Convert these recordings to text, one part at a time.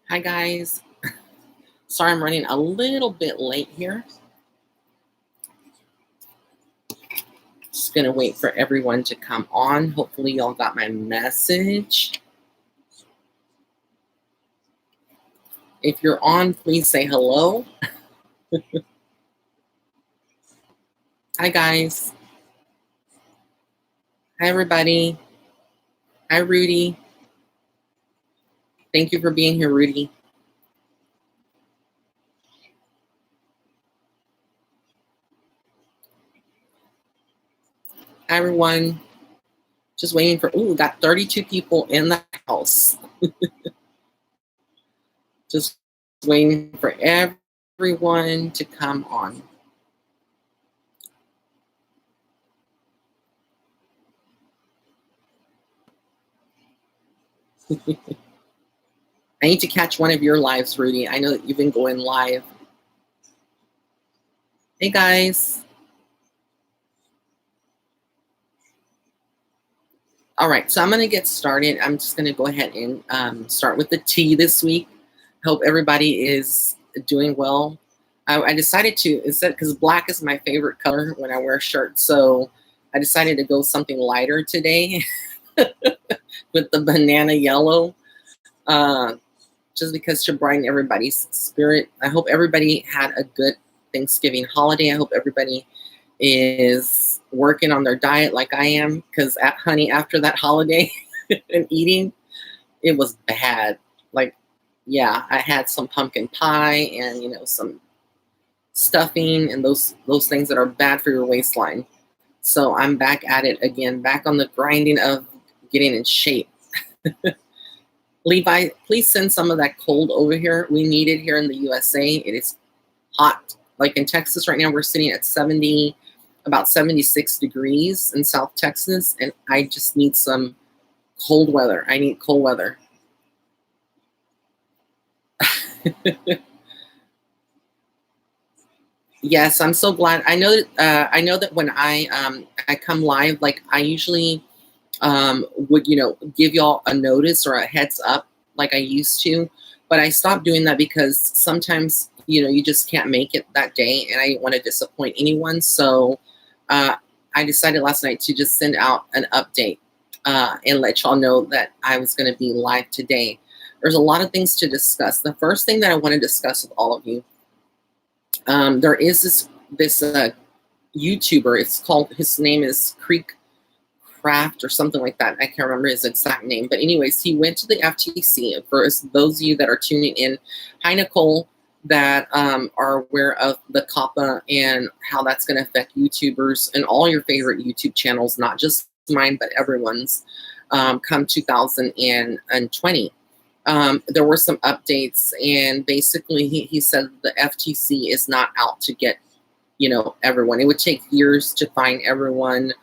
Hi guys. Sorry I'm running a little bit late here. Just gonna wait for everyone to come on. Hopefully y'all got my message. If you're on, please say hello. Hi guys. Hi everybody. Hi Rudy. Thank you for being here, Rudy. Hi everyone. Just waiting for, we got 32 people in the house. Just waiting for everyone to come on. I need to catch one of your lives, Rudy. I know that you've been going live. Hey guys. All right, so I'm going to get started. I'm just going to go ahead and start with the tea this week. Hope everybody is doing well. I decided to, instead, because black is my favorite color when I wear shirts, so I decided to go something lighter today with the banana yellow, just because to brighten everybody's spirit. I hope everybody had a good Thanksgiving holiday. I hope everybody is working on their diet like I am, because honey, after that holiday and eating, it was bad. Like, yeah, I had some pumpkin pie and some stuffing and those things that are bad for your waistline. So I'm back at it again, back on the grinding of getting in shape. Levi, please send some of that cold over here. We need it here in the USA. It is hot. Like in Texas right now, we're sitting at about 76 degrees in South Texas, and I just need some cold weather. I need cold weather. Yes, I'm so glad. I know that when I come live, like I usually would give y'all a notice or a heads up like I used to, but I stopped doing that because sometimes you just can't make it that day, and I didn't want to disappoint anyone. So I decided last night to just send out an update and let y'all know that I was going to be live today. There's a lot of things to discuss. The first thing that I want to discuss with all of you, there is this YouTuber. It's called, his name is Creek Craft or something like that. I can't remember his exact name. But anyways, he went to the FTC. For those of you that are tuning in, hi Nicole, that are aware of the COPPA and how that's going to affect YouTubers and all your favorite YouTube channels, not just mine, but everyone's, come 2020. There were some updates, and basically he said the FTC is not out to get, everyone. It would take years to find everyone.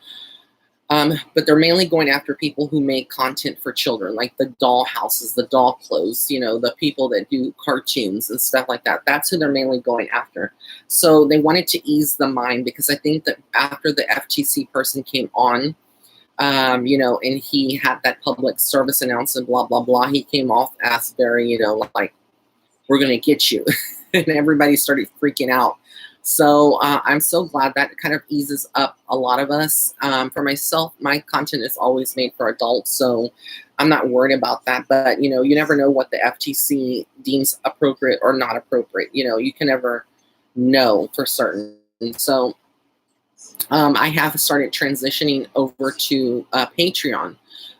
But they're mainly going after people who make content for children, like the doll houses, the doll clothes, the people that do cartoons and stuff like that. That's who they're mainly going after. So they wanted to ease the mind, because I think that after the FTC person came on, and he had that public service announcement, blah, blah, blah, he came off as very, like, we're going to get you. And everybody started freaking out. So I'm so glad that kind of eases up a lot of us. For myself, my content is always made for adults, so I'm not worried about that. But, you never know what the FTC deems appropriate or not appropriate. You can never know for certain. So I have started transitioning over to Patreon.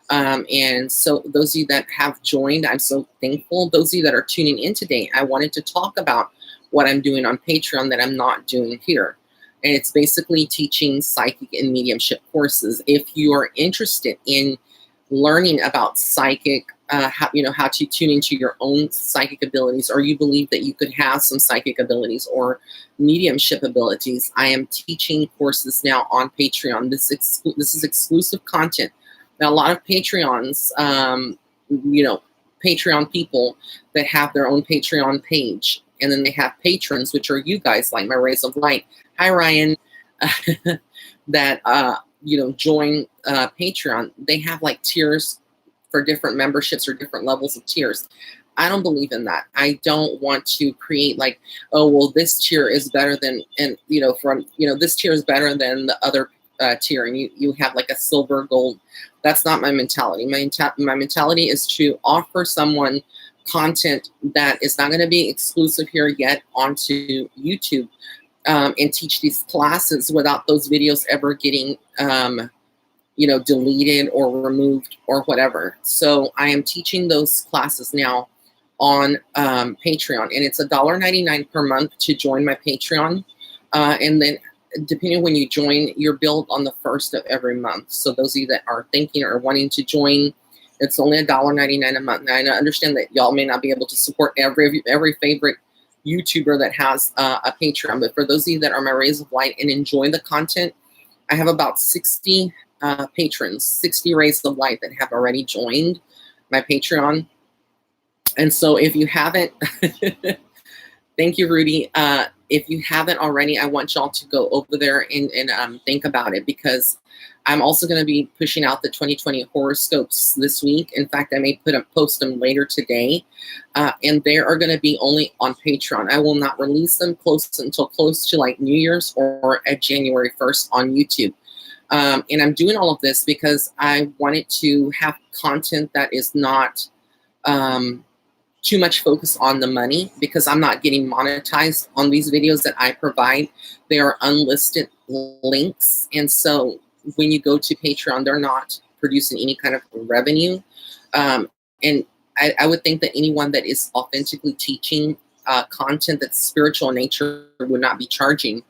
And so those of you that have joined, I'm so thankful. Those of you that are tuning in today, I wanted to talk about what I'm doing on Patreon that I'm not doing here. And it's basically teaching psychic and mediumship courses. If you are interested in learning about psychic, how to tune into your own psychic abilities, or you believe that you could have some psychic abilities or mediumship abilities, I am teaching courses now on Patreon. This is exclusive content. Now, a lot of Patreons, Patreon people that have their own Patreon page, and then they have patrons, which are you guys, like my Rays of Light. Hi, Ryan. That join Patreon. They have like tiers for different memberships or different levels of tiers. I don't believe in that. I don't want to create like, oh, well, this tier is better than, and from this tier is better than the other tier, and you have like a silver, gold. That's not my mentality. My mentality is to offer someone content that is not going to be exclusive here yet onto YouTube, and teach these classes without those videos ever getting deleted or removed or whatever. So I am teaching those classes now on Patreon, and it's $1.99 per month to join my Patreon. And then depending when you join, you're billed on the first of every month. So those of you that are thinking or wanting to join, it's only $1.99 a month. Now, I understand that y'all may not be able to support every favorite YouTuber that has a Patreon, but for those of you that are my rays of light and enjoy the content, I have about 60 patrons, 60 rays of light that have already joined my Patreon. And so if you haven't, thank you, Rudy. If you haven't already, I want y'all to go over there and think about it, because I'm also going to be pushing out the 2020 horoscopes this week. In fact, I may post them later today, and they are going to be only on Patreon. I will not release them until close to like New Year's or at January 1st on YouTube. And I'm doing all of this because I wanted to have content that is not too much focus on the money, because I'm not getting monetized on these videos that I provide. They are unlisted links. And so when you go to Patreon, they're not producing any kind of revenue. And I would think that anyone that is authentically teaching content that's spiritual in nature would not be charging.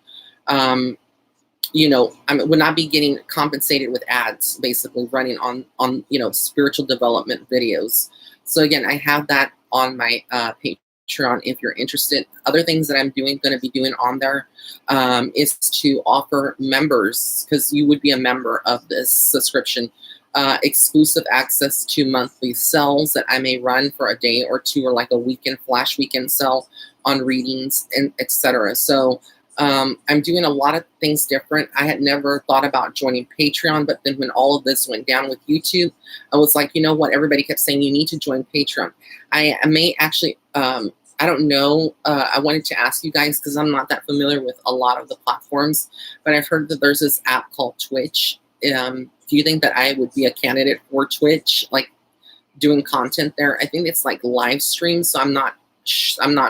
I would not be getting compensated with ads, basically running on spiritual development videos. So again, I have that on my Patreon if you're interested. Other things that I'm going to be doing on there is to offer members, because you would be a member of this subscription, exclusive access to monthly sales that I may run for a day or two, or like a weekend flash weekend sale on readings and etc. So I'm doing a lot of things different. I had never thought about joining Patreon, but then when all of this went down with YouTube, I was like, you know what? Everybody kept saying you need to join Patreon. I may actually, I don't know. I wanted to ask you guys, because I'm not that familiar with a lot of the platforms, but I've heard that there's this app called Twitch. Do you think that I would be a candidate for Twitch, like doing content there? I think it's like live streams, so I'm not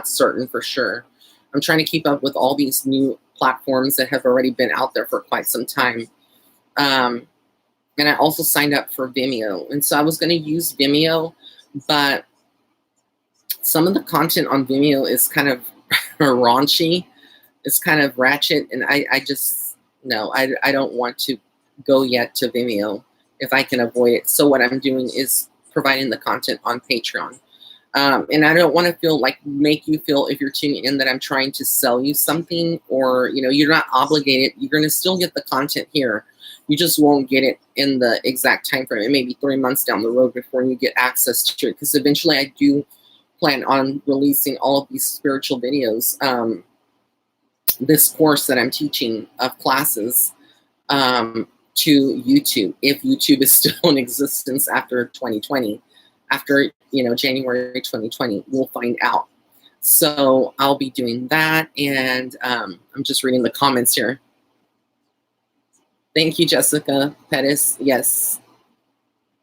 certain for sure. I'm trying to keep up with all these new platforms that have already been out there for quite some time. And I also signed up for Vimeo. And so I was going to use Vimeo, but some of the content on Vimeo is kind of raunchy. It's kind of ratchet. And I just, no, I don't want to go yet to Vimeo if I can avoid it. So what I'm doing is providing the content on Patreon. And I don't want to make you feel, if you're tuning in, that I'm trying to sell you something, or, you're not obligated. You're going to still get the content here. You just won't get it in the exact time frame. It may be 3 months down the road before you get access to it, because eventually I do plan on releasing all of these spiritual videos, this course that I'm teaching of classes, to YouTube, if YouTube is still in existence after 2020. After, January 2020, we'll find out. So I'll be doing that. And I'm just reading the comments here. Thank you, Jessica Pettis. Yes,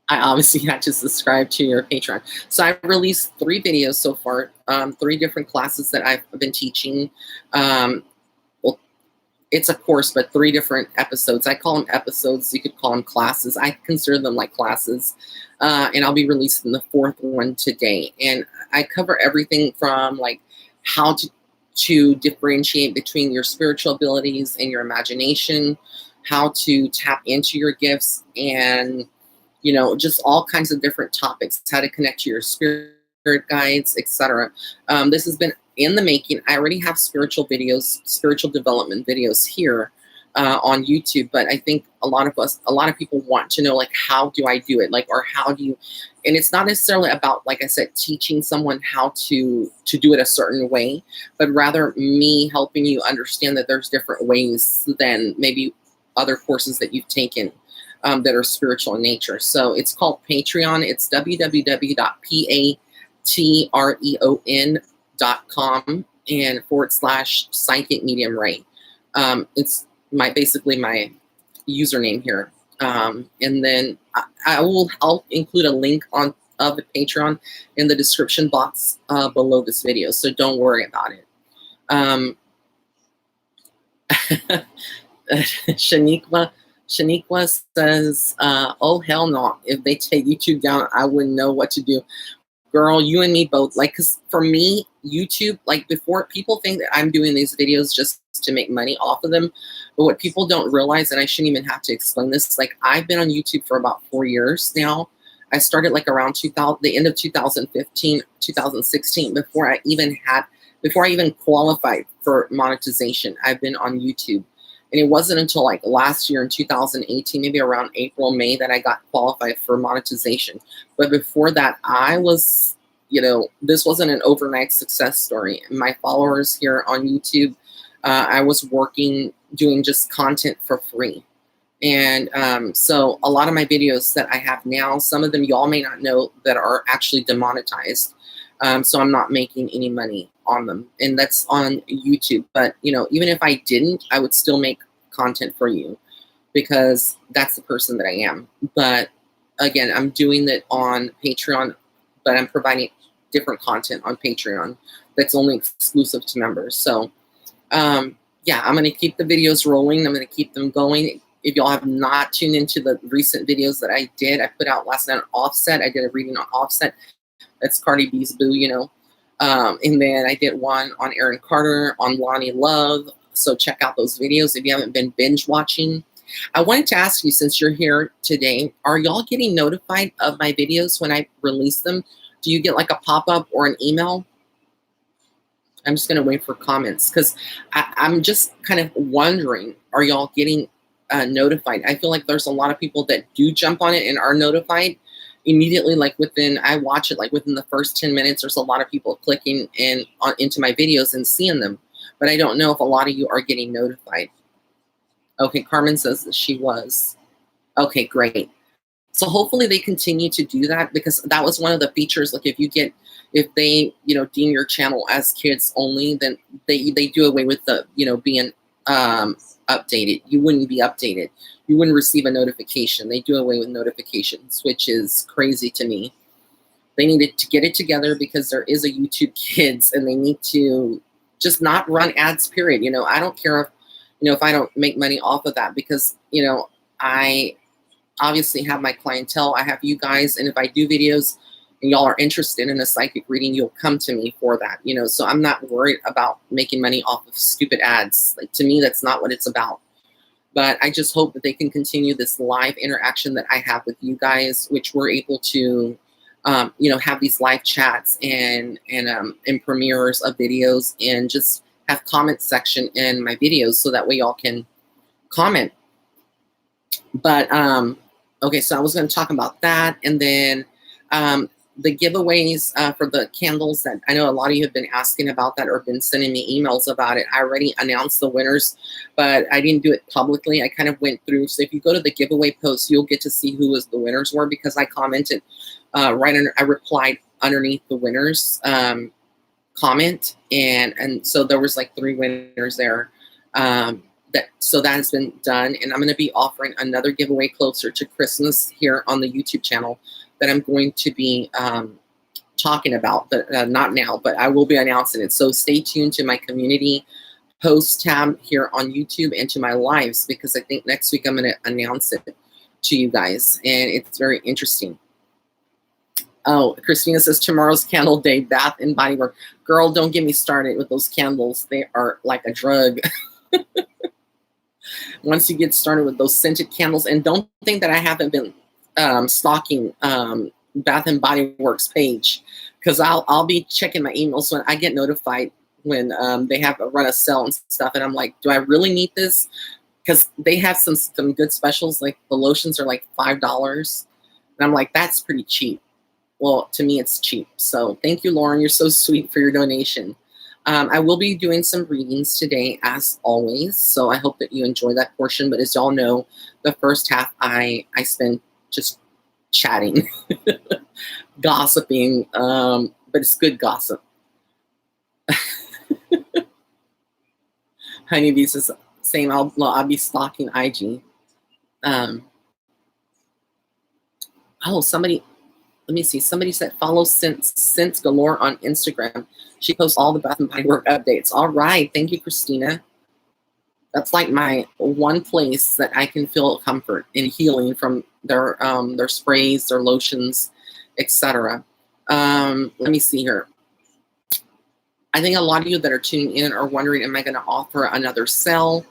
I obviously had to subscribe to your Patreon. So I've released 3 videos so far, 3 different classes that I've been teaching. Well, it's a course, but 3 different episodes. I call them episodes. You could call them classes. I consider them like classes. And I'll be releasing the 4th one today. And I cover everything from like how to differentiate between your spiritual abilities and your imagination, how to tap into your gifts, and, just all kinds of different topics, how to connect to your spirit guides, etc. This has been in the making. I already have spiritual videos, spiritual development videos here on YouTube, but I think a lot of people want to know, like, how do I do it? Like, or how do you, and it's not necessarily about, like I said, teaching someone how to do it a certain way, but rather me helping you understand that there's different ways than maybe other courses that you've taken that are spiritual in nature. So it's called Patreon. It's www.patreon.com. treon.com and / psychic medium Ray. It's basically my username here. And then I'll include a link of the Patreon in the description box below this video, so don't worry about it. Shaniqua says, oh hell no, if they take YouTube down, I wouldn't know what to do. Girl, you and me both. Like, because for me, YouTube, like, before, people think that I'm doing these videos just to make money off of them, but what people don't realize, and I shouldn't even have to explain this, like, I've been on YouTube for about 4 years now. I started like around the end of 2015, 2016, before I even qualified for monetization. I've been on YouTube. And it wasn't until like last year in 2018, maybe around April, May, that I got qualified for monetization. But before that, I was, this wasn't an overnight success story. My followers here on YouTube, I was doing just content for free. And so a lot of my videos that I have now, some of them y'all may not know that are actually demonetized. So I'm not making any money on them, and that's on YouTube. But even if I didn't, I would still make content for you, because that's the person that I am. But again, I'm doing that on Patreon, but I'm providing different content on Patreon that's only exclusive to members. So yeah, I'm going to keep the videos rolling. I'm going to keep them going. If y'all have not tuned into the recent videos that I did, I put out last night on Offset. I did a reading on Offset. That's Cardi B's boo, and then I did one on Aaron Carter, on Lonnie Love. So check out those videos if you haven't been binge watching. I wanted to ask you, since you're here today, are y'all getting notified of my videos when I release them? Do you get like a pop-up or an email? I'm just going to wait for comments, because I'm just kind of wondering, are y'all getting notified? I feel like there's a lot of people that do jump on it and are notified immediately, like I watch it like within the first 10 minutes. There's a lot of people clicking into my videos and seeing them, but I don't know if a lot of you are getting notified. Okay, Carmen says that she was. Okay, great. So hopefully they continue to do that, because that was one of the features. Like if they deem your channel as kids only, then they do away with the being updated. You wouldn't be updated. You wouldn't receive a notification. They do away with notifications, which is crazy to me. They needed to get it together, because there is a YouTube Kids, and they need to just not run ads, period. I don't care if I don't make money off of that, because I obviously have my clientele. I have you guys, and if I do videos and y'all are interested in a psychic reading, you'll come to me for that. So I'm not worried about making money off of stupid ads. Like, to me, that's not what it's about. But I just hope that they can continue this live interaction that I have with you guys, which we're able to, have these live chats and premieres of videos, and just have comment section in my videos, so that way y'all can comment. But okay, so I was going to talk about that, and then the giveaways for the candles that I know a lot of you have been asking about that, or been sending me emails about it. I already announced the winners, but I didn't do it publicly. I kind of went through. So if you go to the giveaway post, you'll get to see who the winners were, because I commented I replied underneath the winners comment, and so there was like 3 winners there. So that has been done, and I'm going to be offering another giveaway closer to Christmas here on the YouTube channel that I'm going to be talking about, but not now, but I will be announcing it. So stay tuned to my community post tab here on YouTube, and to my lives, because I think next week I'm going to announce it to you guys, and it's very interesting. Oh, Christina says tomorrow's candle day, Bath and Body Works. Girl, don't get me started with those candles. They are like a drug. Once you get started with those scented candles, and don't think that I haven't been stalking Bath and Body Works page, because I'll be checking my emails when I get notified when they have run a sale and stuff, and I'm like, do I really need this? Because they have some good specials, like the lotions are like $5, and I'm like, that's pretty cheap. Well, to me, it's cheap. So thank you, Lauren. You're so sweet for your donation. I will be doing some readings today, as always. So I hope that you enjoy that portion. But as y'all know, the first half I spend just chatting, gossiping, but it's good gossip. Honeybee says, same, I'll be stalking IG. Oh, somebody, let me see. Somebody said follow Scents Galore on Instagram. She posts all the Bath and Body Works updates. All right, thank you, Christina. That's like my one place that I can feel comfort and healing from their sprays, their lotions, etc. Let me see here. I think a lot of you that are tuning in are wondering, am I going to offer another sale?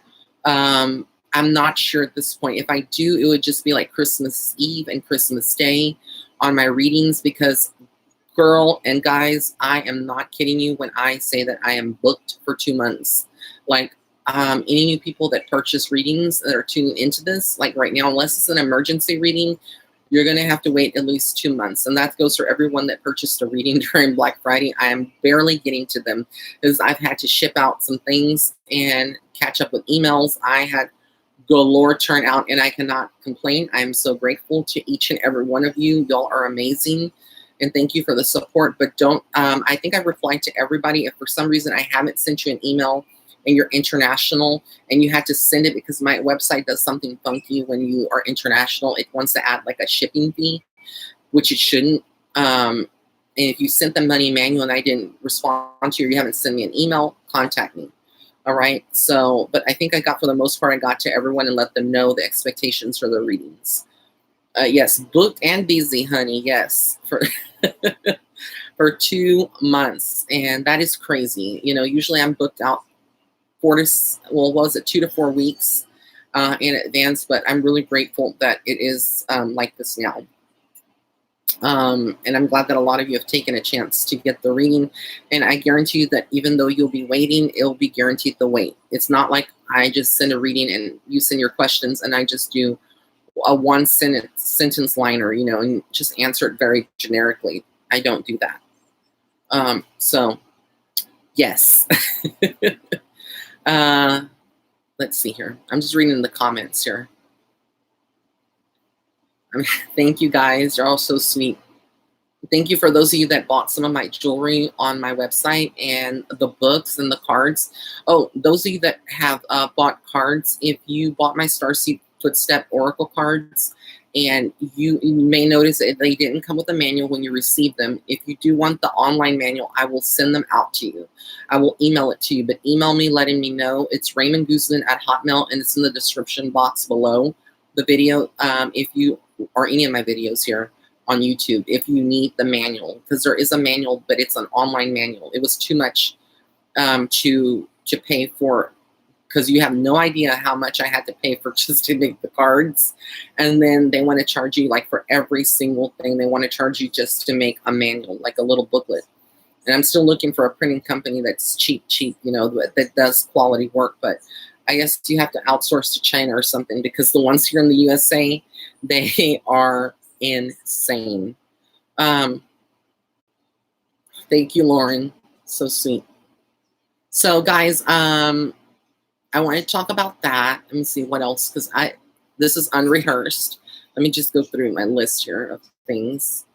I'm not sure at this point. If I do, it would just be like Christmas Eve and Christmas Day on my readings, because girl and guys, I am not kidding you when I say that I am booked for 2 months. Like, any new people that purchase readings that are tuning into this, like right now, unless it's an emergency reading, you're going to have to wait at least 2 months. And that goes for everyone that purchased a reading during Black Friday. I am barely getting to them because I've had to ship out some things and catch up with emails. I had galore turn out, and I cannot complain. I am so grateful to each and every one of you. Y'all are amazing. And thank you for the support. But don't, I think I replied to everybody. If for some reason I haven't sent you an email and you're international and you had to send it because my website does something funky when you are international, it wants to add like a shipping fee, which it shouldn't. And if you sent the money manual and I didn't respond to you, or you haven't sent me an email, contact me. All right. So, but I think I got, for the most part, I got to everyone and let them know the expectations for their readings. Yes, booked and busy, honey. Yes, for 2 months. And that is crazy. You know, usually I'm booked out 2 to 4 weeks in advance, but I'm really grateful that it is like this now. And I'm glad that a lot of you have taken a chance to get the reading. And I guarantee you that even though you'll be waiting, it'll be guaranteed the wait. It's not like I just send a reading and you send your questions and I just do a one sentence liner, you know, and just answer it very generically. I don't do that. So yes. Let's see here. I'm just reading the comments here. Thank you guys. You're all so sweet. Thank you for those of you that bought some of my jewelry on my website and the books and the cards. Oh, those of you that have bought cards, if you bought my Starseed Footstep Oracle cards, and you may notice that they didn't come with a manual when you received them. If you do want the online manual, I will send them out to you. I will email it to you, but email me letting me know. It's Raymond Guzman at Hotmail, and it's in the description box below the video. If you, or any of my videos here on YouTube, if you need the manual, because there is a manual, but it's an online manual. It was too much to pay for, because you have no idea how much I had to pay for just to make the cards. And then they want to charge you like for every single thing. They want to charge you just to make a manual, like a little booklet. And I'm still looking for a printing company that's cheap, you know, that does quality work. But I guess you have to outsource to China or something, because the ones here in the USA, they are insane. Thank you, Lauren. So sweet. So guys, I want to talk about that. Let me see what else, because this is unrehearsed. Let me just go through my list here of things.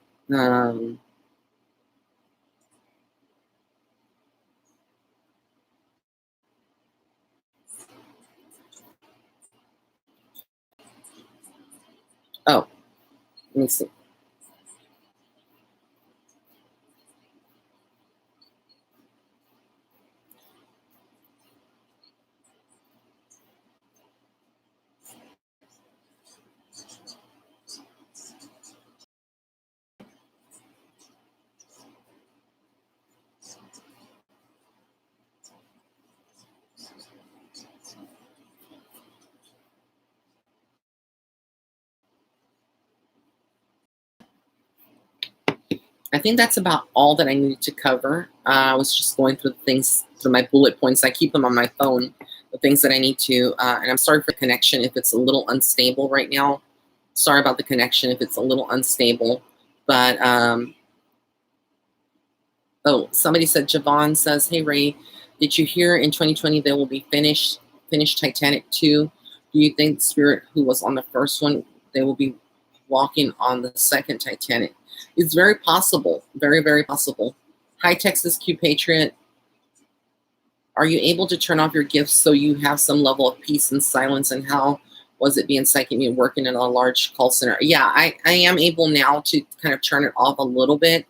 Oh, let me see. I think that's about all that I needed to cover. I was just going through the things, through my bullet points. I keep them on my phone, the things that I need to. And I'm sorry for the connection if it's a little unstable right now. Sorry about the connection if it's a little unstable. But, oh, somebody said, Javon says, hey, Ray, did you hear in 2020 they will be finished Titanic 2? Do you think the spirit who was on the first one, they will be walking on the second Titanic? It's very possible. Very, very possible. Hi, Texas Q Patriot. Are you able to turn off your gifts so you have some level of peace and silence? And how was it being psychic and working in a large call center? Yeah, I am able now to kind of turn it off a little bit.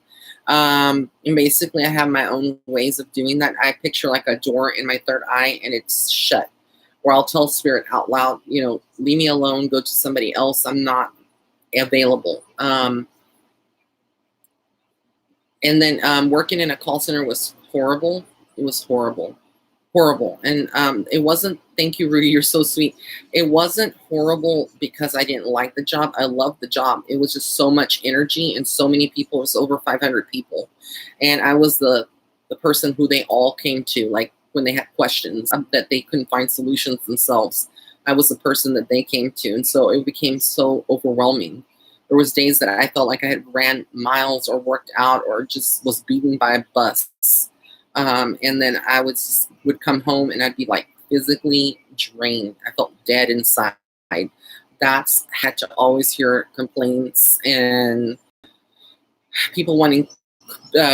And basically, I have my own ways of doing that. I picture like a door in my third eye and it's shut. Or I'll tell spirit out loud, leave me alone, go to somebody else. I'm not available. And then working in a call center was horrible. It was horrible. Horrible. And it wasn't, thank you, Rudy, you're so sweet. It wasn't horrible because I didn't like the job. I loved the job. It was just so much energy and so many people. It was over 500 people. And I was the person who they all came to, like when they had questions that they couldn't find solutions themselves. I was the person that they came to. And so it became so overwhelming. There was days that I felt like I had ran miles or worked out or just was beaten by a bus. And then I would come home and I'd be like physically drained. I felt dead inside. Had to always hear complaints and people wanting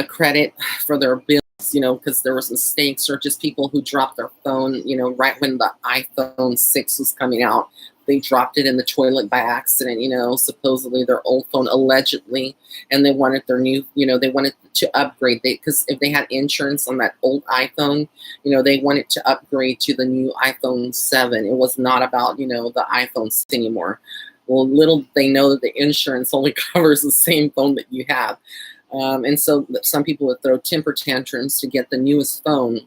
credit for their bills, because there was mistakes or just people who dropped their phone, right when the iPhone 6 was coming out. They dropped it in the toilet by accident, supposedly their old phone, allegedly, and they wanted their new, they wanted to upgrade. Because if they had insurance on that old iPhone, they wanted to upgrade to the new iPhone 7. It was not about, the iPhone 6 anymore. Well, little they know that the insurance only covers the same phone that you have. And so some people would throw temper tantrums to get the newest phone.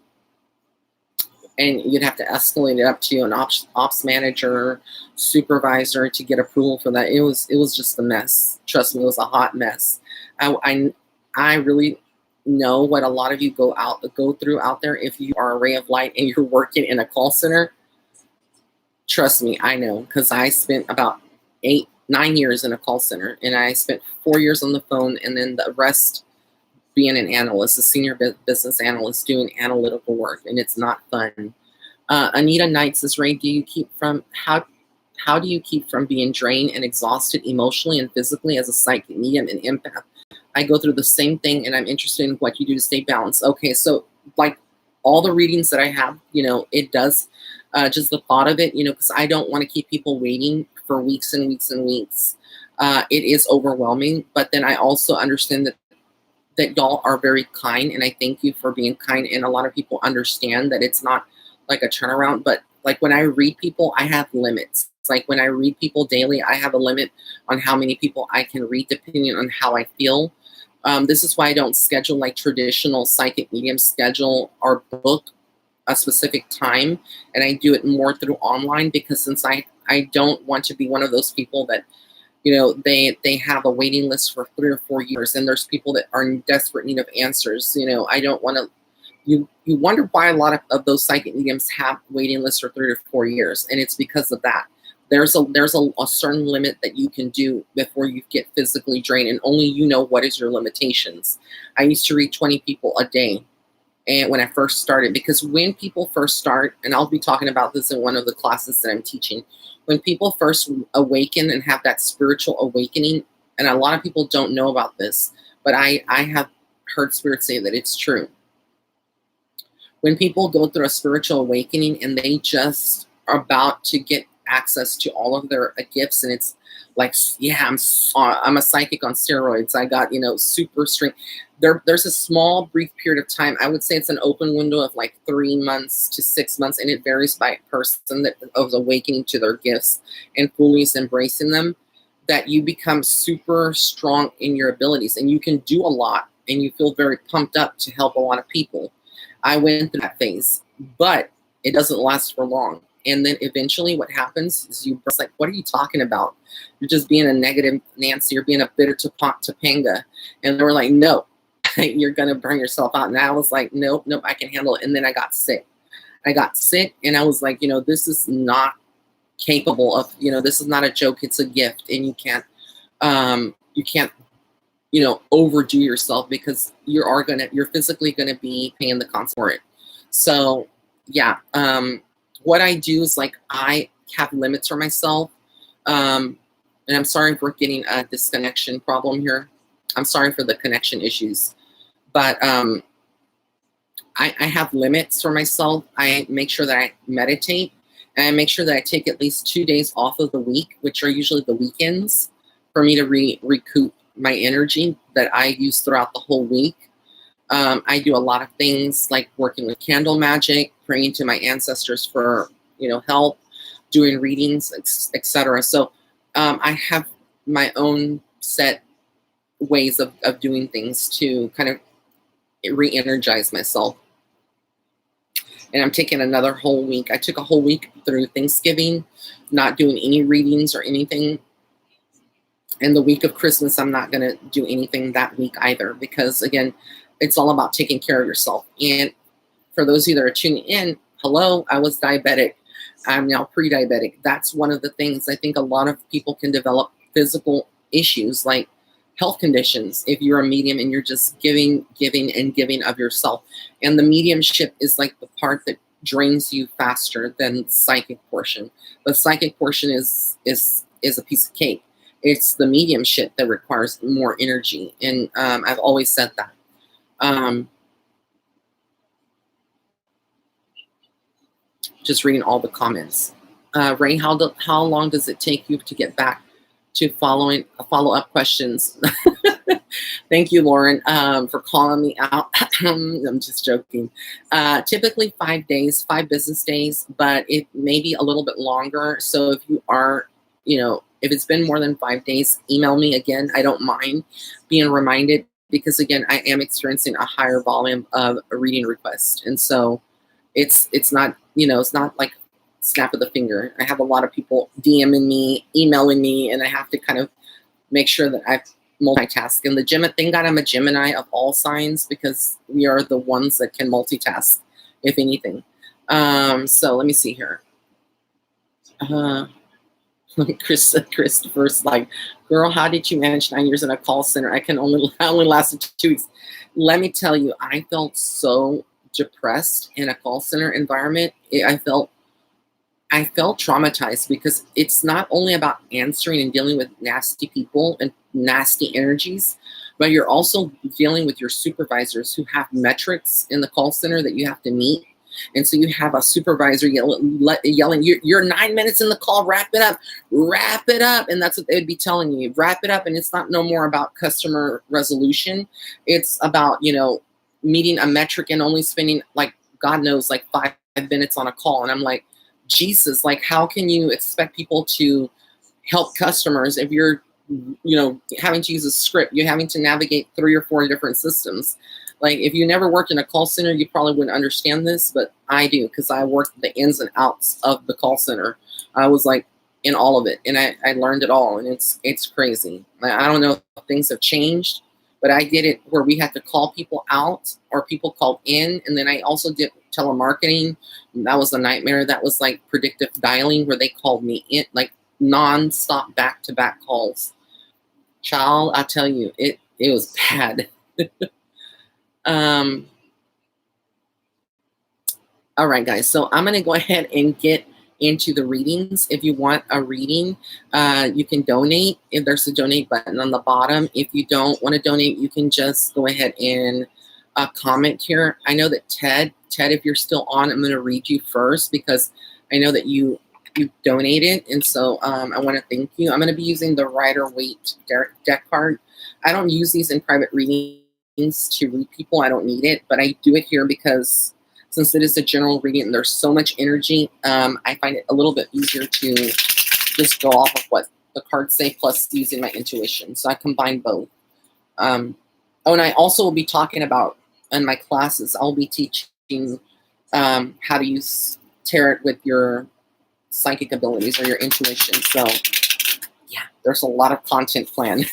And you'd have to escalate it up to an ops manager, supervisor to get approval for that. It was just a mess. Trust me, it was a hot mess. I really know what a lot of you go through out there. If you are a ray of light and you're working in a call center, trust me, I know, because I spent about 9 years in a call center, and I spent 4 years on the phone, and then the rest being an analyst, a senior business analyst doing analytical work, and it's not fun. Anita Knight says, Ray, how do you keep from being drained and exhausted emotionally and physically as a psychic medium and empath? I go through the same thing, and I'm interested in what you do to stay balanced. Okay, so like all the readings that I have, it does, just the thought of it, because I don't want to keep people waiting for weeks and weeks and weeks. It is overwhelming, but then I also understand that y'all are very kind, and I thank you for being kind. And a lot of people understand that it's not like a turnaround, but like when I read people, I have limits. It's like when I read people daily, I have a limit on how many people I can read depending on how I feel. This is why I don't schedule like traditional psychic medium schedule or book a specific time, and I do it more through online, because since I don't want to be one of those people that they have a waiting list for 3 or 4 years, and there's people that are in desperate need of answers. I don't want to. You wonder why a lot of those psychic mediums have waiting lists for 3 or 4 years, and it's because of that. There's a certain limit that you can do before you get physically drained, and only you know what is your limitations. I used to read 20 people a day, and when I first started, because when people first start, and I'll be talking about this in one of the classes that I'm teaching, when people first awaken and have that spiritual awakening, and a lot of people don't know about this, but I have heard spirits say that it's true. When people go through a spiritual awakening and they just are about to get access to all of their gifts, and it's like, yeah, I'm a psychic on steroids. I got, super strength. There's a small brief period of time. I would say it's an open window of like 3 months to 6 months, and it varies by person that is awakening to their gifts and fully is embracing them, that you become super strong in your abilities and you can do a lot and you feel very pumped up to help a lot of people. I went through that phase, but it doesn't last for long. And then eventually what happens is it's like, what are you talking about? You're just being a negative Nancy. You're being a bitter Topanga. And they were like, no, you're going to burn yourself out. And I was like, nope, I can handle it. And then I got sick. And I was like, this is not capable of, this is not a joke. It's a gift. And you can't, overdo yourself, because you're physically going to be paying the consequence for it. So yeah. What I do is like, I have limits for myself. And I'm sorry if we're getting a disconnection problem here. I'm sorry for the connection issues. But I have limits for myself. I make sure that I meditate, and I make sure that I take at least 2 days off of the week, which are usually the weekends, for me to recoup my energy that I use throughout the whole week. I do a lot of things like working with candle magic, praying to my ancestors for help, doing readings, etc. So I have my own set ways of doing things to kind of re-energize myself. And I'm taking another whole week. I took a whole week through Thanksgiving, not doing any readings or anything. And the week of Christmas, I'm not going to do anything that week either, because again, it's all about taking care of yourself. And for those of you that are tuning in, hello, I was diabetic. I'm now pre-diabetic. That's one of the things I think a lot of people can develop physical issues like health conditions if you're a medium and you're just giving and giving of yourself. And the mediumship is like the part that drains you faster than the psychic portion. The psychic portion is a piece of cake. It's the mediumship that requires more energy. And I've always said that. Just reading all the comments. Ray, how long does it take you to get back to follow-up questions? Thank you, Lauren, for calling me out. I'm just joking. Typically 5 days, 5 business days, but it may be a little bit longer. So if you are, if it's been more than 5 days, email me again. I don't mind being reminded, because again, I am experiencing a higher volume of reading requests. And so it's not, it's not like snap of the finger. I have a lot of people DMing me, emailing me, and I have to kind of make sure that I multitask. And thank God I'm a Gemini of all signs, because we are the ones that can multitask, if anything. So let me see here. Christopher's like, girl, how did you manage 9 years in a call center? I only lasted 2 weeks. Let me tell you, I felt so depressed in a call center environment. I felt traumatized, because it's not only about answering and dealing with nasty people and nasty energies, but you're also dealing with your supervisors who have metrics in the call center that you have to meet. And so you have a supervisor yelling, you're 9 minutes in the call, wrap it up. And that's what they'd be telling you, wrap it up. And it's not no more about customer resolution. It's about, meeting a metric and only spending, like, God knows, like 5 minutes on a call. And I'm like, Jesus, like, how can you expect people to help customers if you're, having to use a script, you're having to navigate 3 or 4 different systems. Like, if you never worked in a call center, you probably wouldn't understand this, but I do, because I worked the ins and outs of the call center. I was like in all of it, and I learned it all, and it's crazy. I don't know if things have changed, but I did it where we had to call people out or people called in, and then I also did telemarketing. That was a nightmare. That was like predictive dialing, where they called me in, like non-stop back-to-back calls. Child, I tell you, it was bad. All right, guys. So I'm going to go ahead and get into the readings. If you want a reading, you can donate. If there's a donate button on the bottom. If you don't want to donate, you can just go ahead and comment here. I know that Ted, if you're still on, I'm going to read you first, because I know that you donated, and so I want to thank you. I'm going to be using the Rider-Waite deck card. I don't use these in private readings to read people. I don't need it, but I do it here because since it is a general reading and there's so much energy, I find it a little bit easier to just go off of what the cards say, plus using my intuition. So I combine both. Oh, and I also will be talking about, in my classes, I'll be teaching how to use tarot with your psychic abilities or your intuition. So yeah, there's a lot of content planned.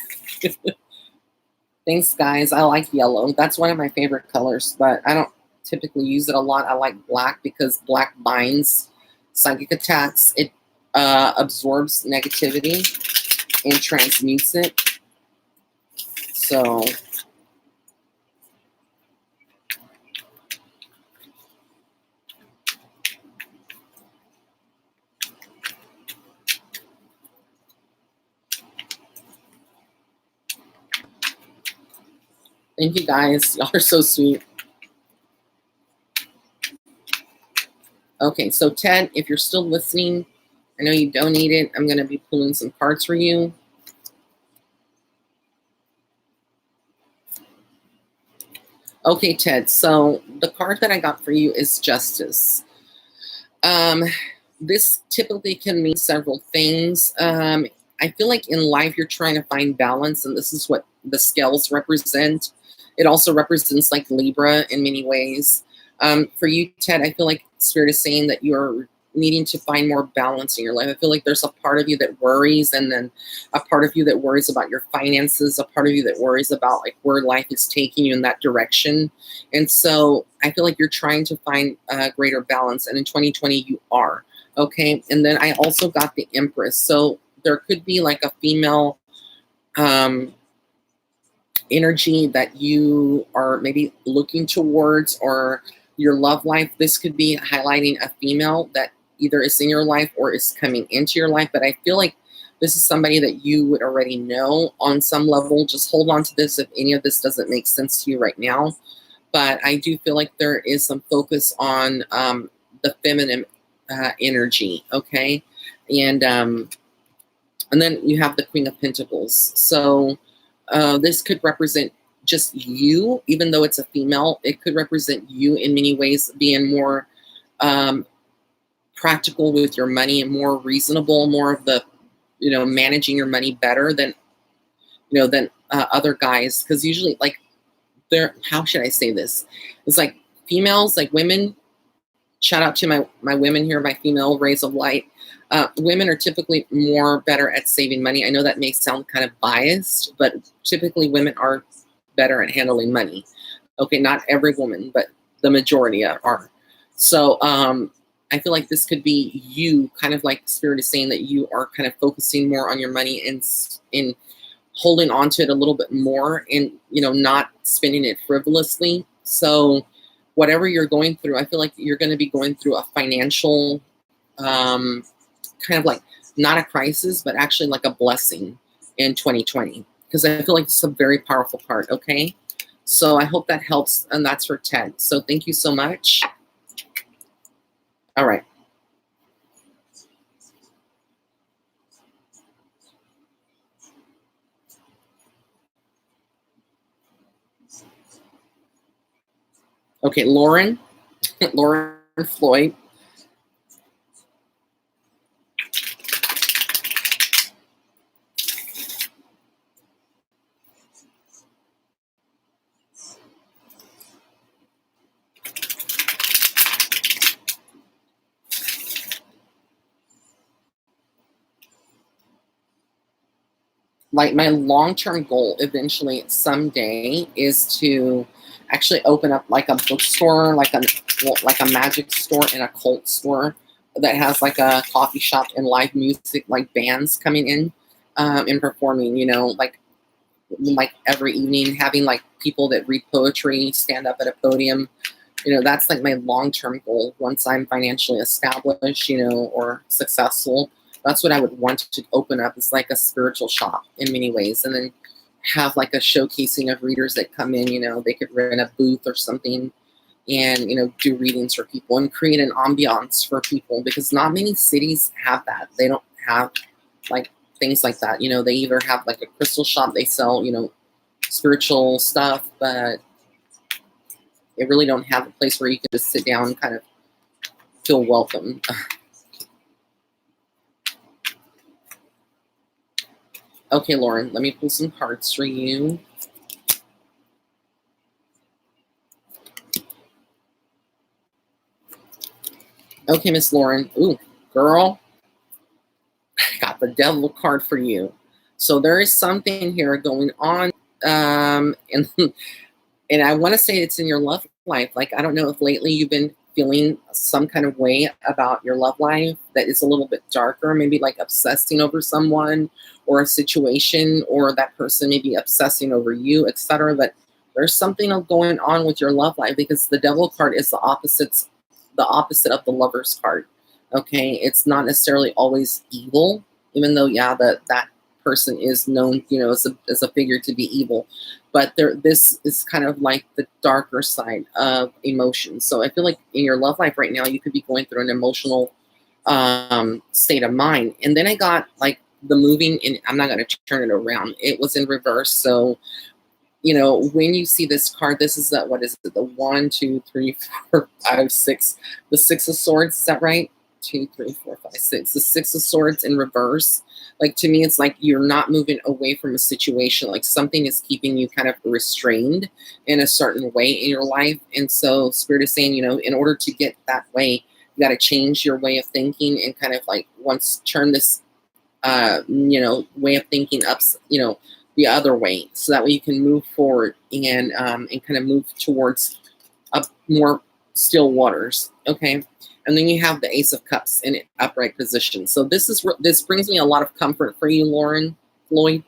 Thanks, guys. I like yellow. That's one of my favorite colors, but I don't typically use it a lot. I like black because black binds psychic attacks. It absorbs negativity and transmutes it. So Thank you guys. Y'all are so sweet. Okay, so Ted, if you're still listening, I know you donated. I'm going to be pulling some cards for you. Okay, Ted, so the card that I got for you is Justice. This typically can mean several things. I feel like in life you're trying to find balance, and this is what the scales represent. It also represents like Libra in many ways. For you, Ted, I feel like Spirit is saying that you're needing to find more balance in your life. I feel like there's a part of you that worries, and then a part of you that worries about your finances, a part of you that worries about like where life is taking you in that direction. And so I feel like you're trying to find a greater balance, and in 2020 you are. Okay, and then I also got the Empress. So there could be like a female um, energy that you are maybe looking towards, or your love life. This could be highlighting a female that either is in your life or is coming into your life. But I feel like this is somebody that you would already know on some level. Just hold on to this if any of this doesn't make sense to you right now. But I do feel like there is some focus on the feminine energy, okay? And then you have the Queen of Pentacles. So this could represent just you, even though it's a female. It could represent you in many ways, being more practical with your money and more reasonable, more of the, managing your money better than other guys. Because usually, like, how should I say this? It's like females, like women. Shout out to my women here, my female rays of light. Women are typically more better at saving money. I know that may sound kind of biased, but typically women are better at handling money. Okay, not every woman, but the majority are. So I feel like this could be you, kind of like Spirit is saying that you are kind of focusing more on your money and in holding on to it a little bit more, and not spending it frivolously. So whatever you're going through, I feel like you're going to be going through a financial kind of like not a crisis, but actually like a blessing in 2020, because I feel like it's a very powerful part. Okay, so I hope that helps, and that's for Ted. So thank you so much. All right. Okay, Lauren Floyd. Like my long-term goal eventually someday is to actually open up like a bookstore, like a magic store and a cult store that has like a coffee shop and live music, like bands coming in and performing, like every evening, having like people that read poetry stand up at a podium. That's like my long-term goal once I'm financially established, or successful. That's what I would want to open up. It's like a spiritual shop in many ways, and then have like a showcasing of readers that come in. They could rent a booth or something, and do readings for people and create an ambiance for people, because not many cities have that. They don't have like things like that. They either have like a crystal shop, they sell spiritual stuff, but they really don't have a place where you can just sit down and kind of feel welcome. Okay, Lauren, let me pull some cards for you. Okay, Miss Lauren. Ooh, girl, I got the Devil card for you. So there is something here going on, and and I want to say it's in your love life. Like, I don't know if lately you've been feeling some kind of way about your love life that is a little bit darker, maybe like obsessing over someone or a situation, or that person may be obsessing over you, etc. But there's something going on with your love life, because the Devil card is the opposite of the Lover's card. Okay, it's not necessarily always evil, even though that person is known, as a figure to be evil. But this is kind of like the darker side of emotions. So I feel like in your love life right now, you could be going through an emotional state of mind. And then I got like the moving, and I'm not going to turn it around. It was in reverse. So when you see this card, this is what is it? The 1, 2, 3, 4, 5, 6, the 6 of Swords. Is that right? 2, 3, 4, 5, 6. The 6 of Swords in reverse. Like, to me, it's like you're not moving away from a situation. Like something is keeping you kind of restrained in a certain way in your life. And so Spirit is saying, in order to get that way, you got to change your way of thinking and kind of like once turn this, way of thinking up, the other way, so that way you can move forward and kind of move towards more still waters. Okay, and then you have the Ace of Cups in upright position. So this brings me a lot of comfort for you, Lauren Floyd,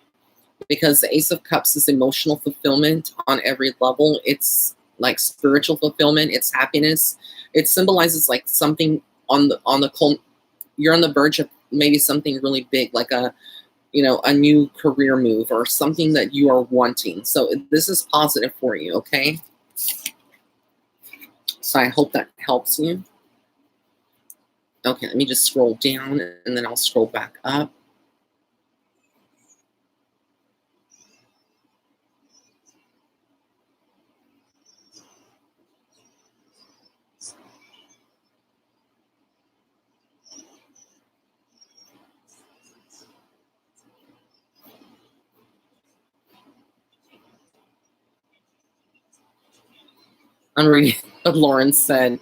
because the Ace of Cups is emotional fulfillment on every level. It's like spiritual fulfillment. It's happiness. It symbolizes like something on the you're on the verge of maybe something really big, like a new career move or something that you are wanting. So this is positive for you, okay? So I hope that helps you. Okay, let me just scroll down and then I'll scroll back up. I'm reading what Lauren said.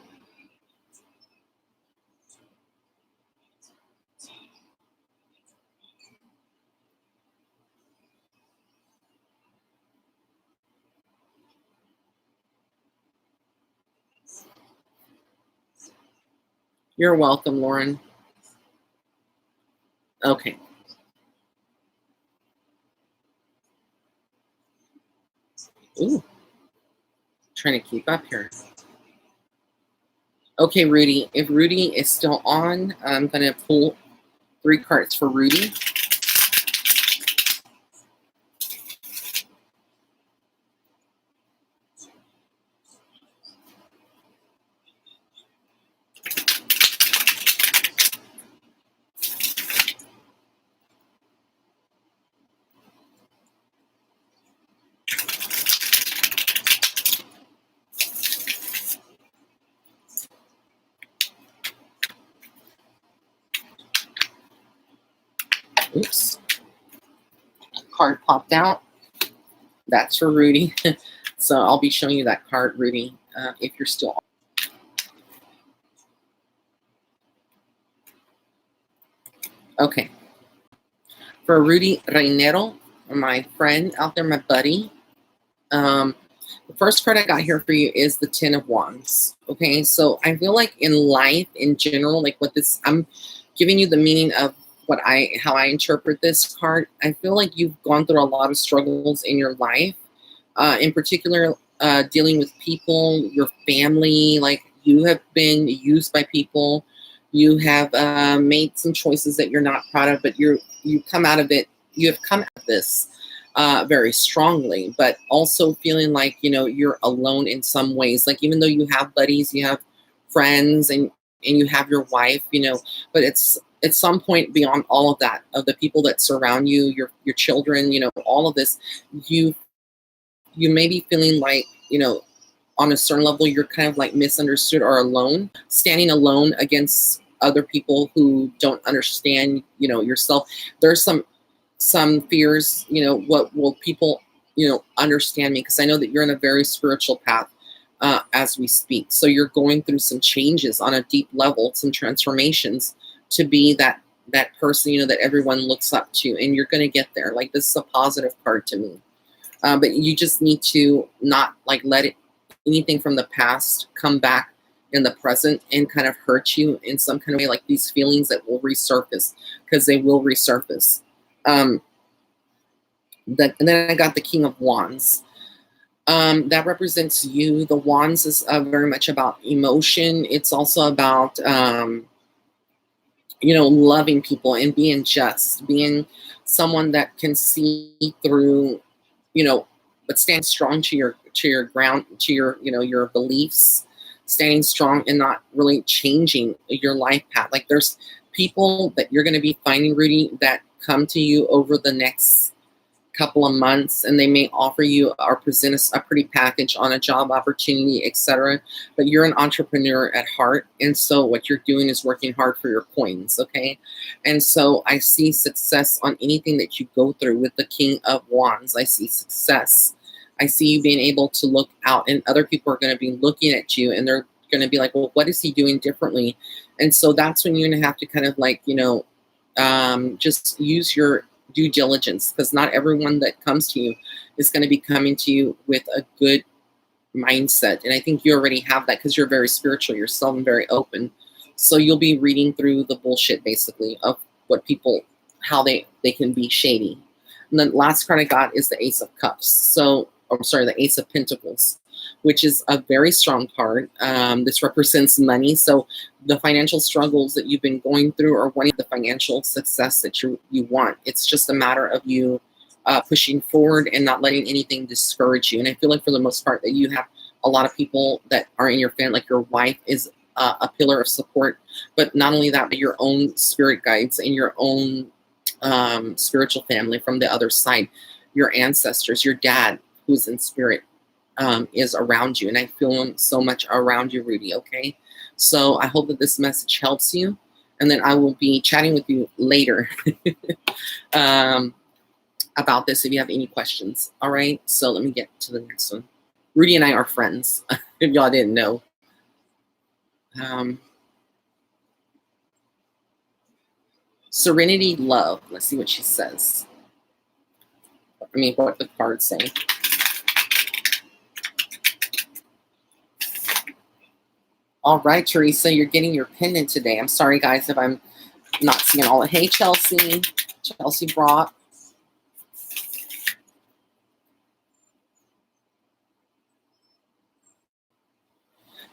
You're welcome, Lauren. Okay. Ooh. Trying to keep up here. Okay, Rudy. If Rudy is still on, I'm going to pull 3 cards for Rudy. Oops. Card popped out. That's for Rudy. So I'll be showing you that card, Rudy, if you're still on. Okay. For Rudy Reinero, my friend out there, my buddy, the first card I got here for you is the 10 of Wands. Okay, so I feel like in life in general, like what this, I'm giving you the meaning of how I interpret this card. I feel like you've gone through a lot of struggles in your life, in particular, dealing with people, your family. Like you have been used by people. You have made some choices that you're not proud of, but you come out of it. You have come out of this very strongly, but also feeling like you're alone in some ways. Like even though you have buddies, you have friends, and you have your wife, but it's at some point beyond all of that, of the people that surround you, your children, all of this, you may be feeling like on a certain level you're kind of like misunderstood or alone, standing alone against other people who don't understand yourself. There's some fears, what will people understand me, because I know that you're in a very spiritual path as we speak. So you're going through some changes on a deep level, some transformations to be that person that everyone looks up to, and you're going to get there. Like this is a positive card to me, but you just need to not like let anything from the past come back in the present and kind of hurt you in some kind of way, like these feelings that will resurface, because they will resurface. And then I got the King of Wands. That represents you. The Wands is very much about emotion. It's also about loving people and being just, being someone that can see through, you know, but stand strong to your ground, to your, your beliefs, standing strong and not really changing your life path. Like there's people that you're going to be finding, Rudy, that come to you over the next couple of months, and they may offer you or present a pretty package on a job opportunity, etc. But you're an entrepreneur at heart, and so what you're doing is working hard for your coins, okay? And so I see success on anything that you go through with the King of Wands. I see success. I see you being able to look out, and other people are going to be looking at you, and they're going to be like, well, what is he doing differently? And so that's when you're going to have to kind of like, just use your due diligence, because not everyone that comes to you is going to be coming to you with a good mindset. And I think you already have that because you're very spiritual yourself and very open. So you'll be reading through the bullshit basically of what people, how they can be shady. And the last card I got is the Ace of Cups. So, I'm sorry, the Ace of Pentacles, which is a very strong card. This represents money. So the financial struggles that you've been going through, or wanting the financial success that you want, it's just a matter of you pushing forward and not letting anything discourage you. And I feel like for the most part that you have a lot of people that are in your family, like your wife is a pillar of support, but not only that, but your own spirit guides and your own spiritual family from the other side, your ancestors, your dad who's in spirit is around you. And I feel him so much around you, Rudy, okay? So I hope that this message helps you. And then I will be chatting with you later about this if you have any questions. All right, so let me get to the next one. Rudy and I are friends, if y'all didn't know. Serenity Love. Let's see what she says. I mean, what the cards say. All right, Teresa, you're getting your pendant today. I'm sorry, guys, if I'm not seeing all of it. Hey, Chelsea. Chelsea Brock.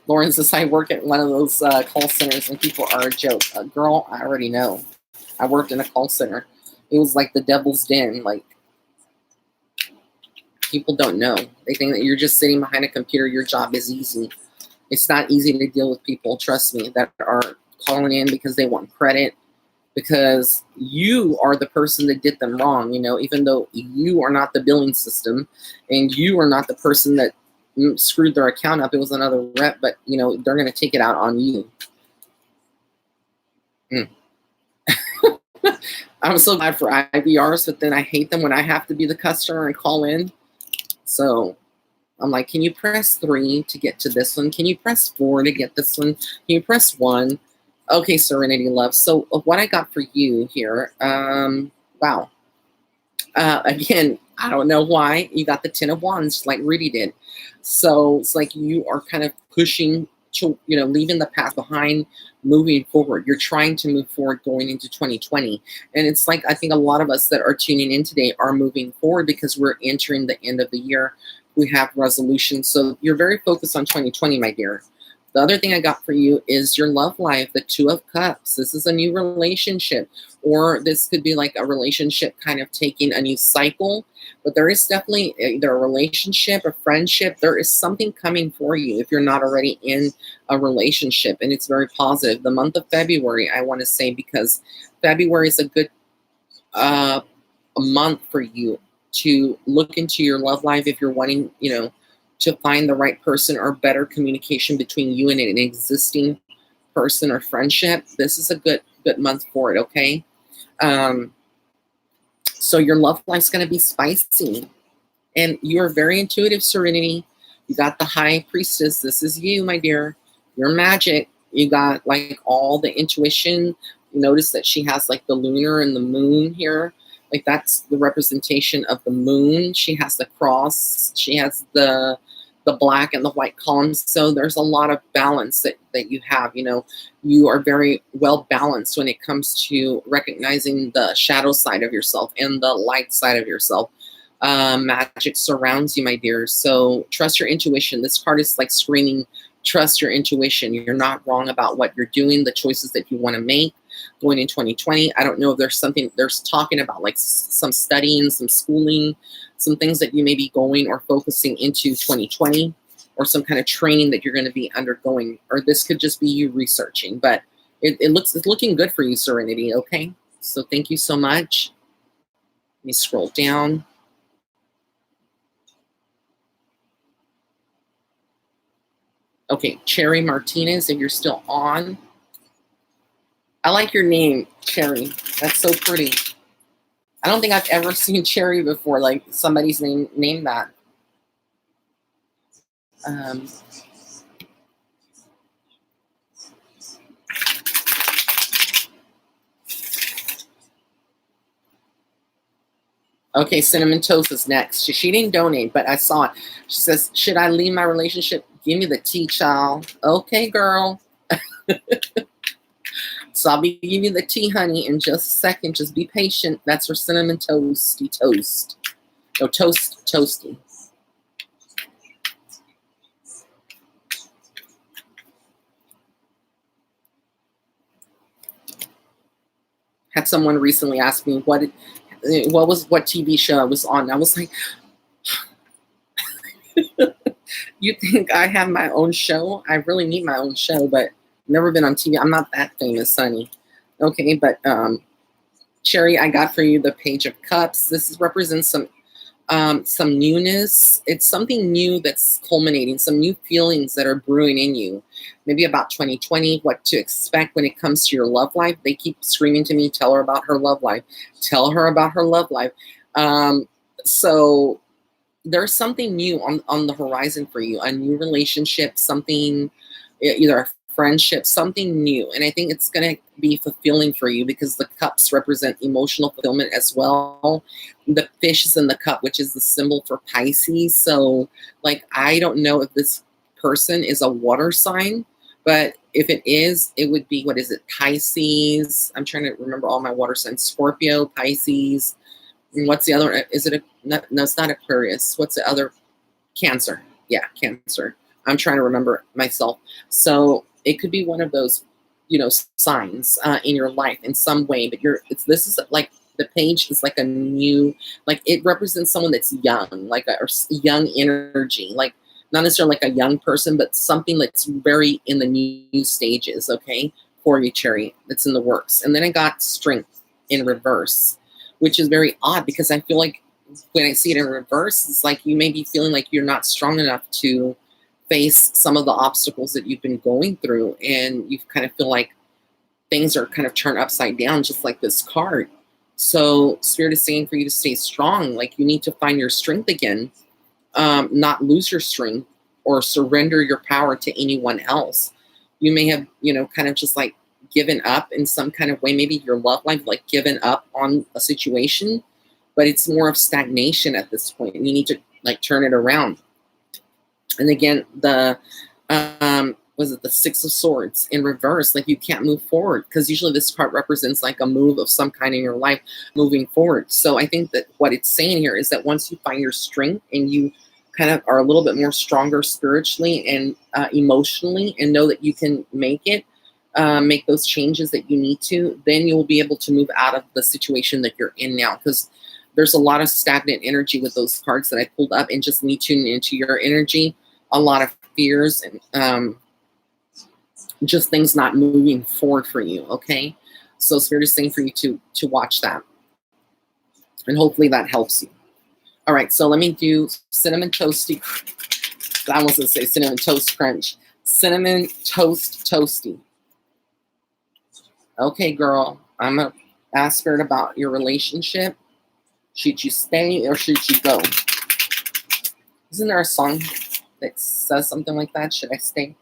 Lauren says, I work at one of those call centers and people are a joke. Girl, I already know. I worked in a call center. It was like the devil's den. Like, people don't know. They think that you're just sitting behind a computer. Your job is easy. It's not easy to deal with people, trust me, that are calling in because they want credit, because you are the person that did them wrong, even though you are not the billing system and you are not the person that screwed their account up. It was another rep, but, they're going to take it out on you. I'm so glad for IVRs, but then I hate them when I have to be the customer and call in. So I'm like, can you press 3 to get to this one? Can you press 4 to get this one? Can you press 1? Okay, Serenity Love. So what I got for you here, wow. Again, I don't know why you got the 10 of Wands like Rudy did. So it's like you are kind of pushing to, leaving the path behind, moving forward. You're trying to move forward going into 2020. And it's like, I think a lot of us that are tuning in today are moving forward because we're entering the end of the year. We have resolutions. So you're very focused on 2020, my dear. The other thing I got for you is your love life, the 2 of Cups. This is a new relationship, or this could be like a relationship kind of taking a new cycle. But there is definitely either a relationship, a friendship. There is something coming for you if you're not already in a relationship, and it's very positive. The month of February, I want to say, because February is a good a month for you to look into your love life if you're wanting, to find the right person or better communication between you and an existing person or friendship. This is a good month for it, okay? So your love life's going to be spicy. And you're very intuitive, Serenity. You got the High Priestess. This is you, my dear. You're magic. You got like all the intuition. You notice that she has like the lunar and the moon here. Like that's the representation of the moon. She has the cross. She has the black and the white columns. So there's a lot of balance that you have. You are very well balanced when it comes to recognizing the shadow side of yourself and the light side of yourself. Magic surrounds you, my dear. So trust your intuition. This card is like screaming, trust your intuition. You're not wrong about what you're doing, the choices that you want to make. going in 2020. I don't know if there's something there's talking about like some studying, some schooling, some things that you may be going or focusing into 2020, or some kind of training that you're going to be undergoing, or this could just be you researching, but it's looking good for you, Serenity. Okay, so thank you so much. Let me scroll down. Okay, Cherry Martinez, if you're still on. I like your name, Cherry. That's so pretty. I don't think I've ever seen Cherry before, like somebody's named that. Um, okay, Cinnamon Toast is next. She didn't donate, but I saw it. She says, should I leave my relationship? Give me the tea, child. Okay, girl. So I'll be giving you the tea, honey, in just a second. Just be patient. That's her Cinnamon Toasty Toast. No, Toasty. Had someone recently ask me what TV show I was on. I was like, you think I have my own show? I really need my own show, but never been on TV. I'm not that famous, honey. Okay, but Cherry, I got for you the Page of Cups. This represents some newness. It's something new that's culminating, some new feelings that are brewing in you. Maybe about 2020, what to expect when it comes to your love life. They keep screaming to me, tell her about her love life. Tell her about her love life. So there's something new on the horizon for you, a new relationship, something, either a friendship, something new. And I think it's going to be fulfilling for you because the cups represent emotional fulfillment as well. The fish is in the cup, which is the symbol for Pisces. So, like, I don't know if this person is a water sign, but if it is, it would be, what is it, Pisces? I'm trying to remember all my water signs. Scorpio, Pisces. And what's the other? Is it no, it's not Aquarius. What's the other? Cancer. Yeah, Cancer. I'm trying to remember myself. So it could be one of those, signs in your life in some way. But this is like the page is like a new, like it represents someone that's young, like or young energy, like not necessarily like a young person, but something that's very in the new stages. Okay, for you, Cherry, that's in the works. And then I got Strength in reverse, which is very odd because I feel like when I see it in reverse, it's like you may be feeling like you're not strong enough to face some of the obstacles that you've been going through, and you kind of feel like things are kind of turned upside down, just like this card. So Spirit is saying for you to stay strong, like you need to find your strength again, not lose your strength or surrender your power to anyone else. You may have, kind of just like given up in some kind of way, maybe your love life, like given up on a situation, but it's more of stagnation at this point, and you need to like turn it around. And again, was it the Six of Swords in reverse? Like you can't move forward because usually this card represents like a move of some kind in your life moving forward. So I think that what it's saying here is that once you find your strength and you kind of are a little bit more stronger spiritually and emotionally, and know that you can make it, make those changes that you need to, then you'll be able to move out of the situation that you're in now. Because there's a lot of stagnant energy with those cards that I pulled up, and just need to tune into your energy. A lot of fears and just things not moving forward for you. Okay, so Spirit is saying for you to watch that, and hopefully that helps you. All right, so let me do Cinnamon Toasty. I was going to say Cinnamon Toast Crunch. Cinnamon Toast Toasty. Okay, girl, I'm going to ask Spirit about your relationship. Should you stay or should you go? Isn't there a song that says something like that? Should I stay?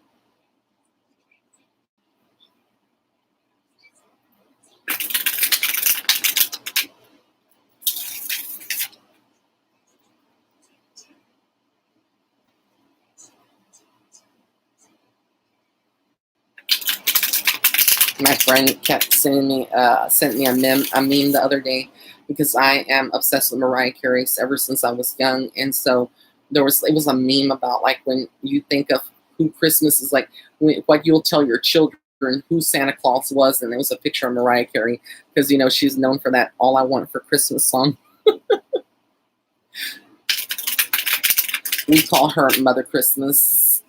My friend kept sent me a meme the other day, because I am obsessed with Mariah Carey ever since I was young, and so it was a meme about like when you think of who Christmas is like, what you'll tell your children wondering who Santa Claus was, and there was a picture of Mariah Carey because, you know, she's known for that "All I Want for Christmas" song. We call her Mother Christmas.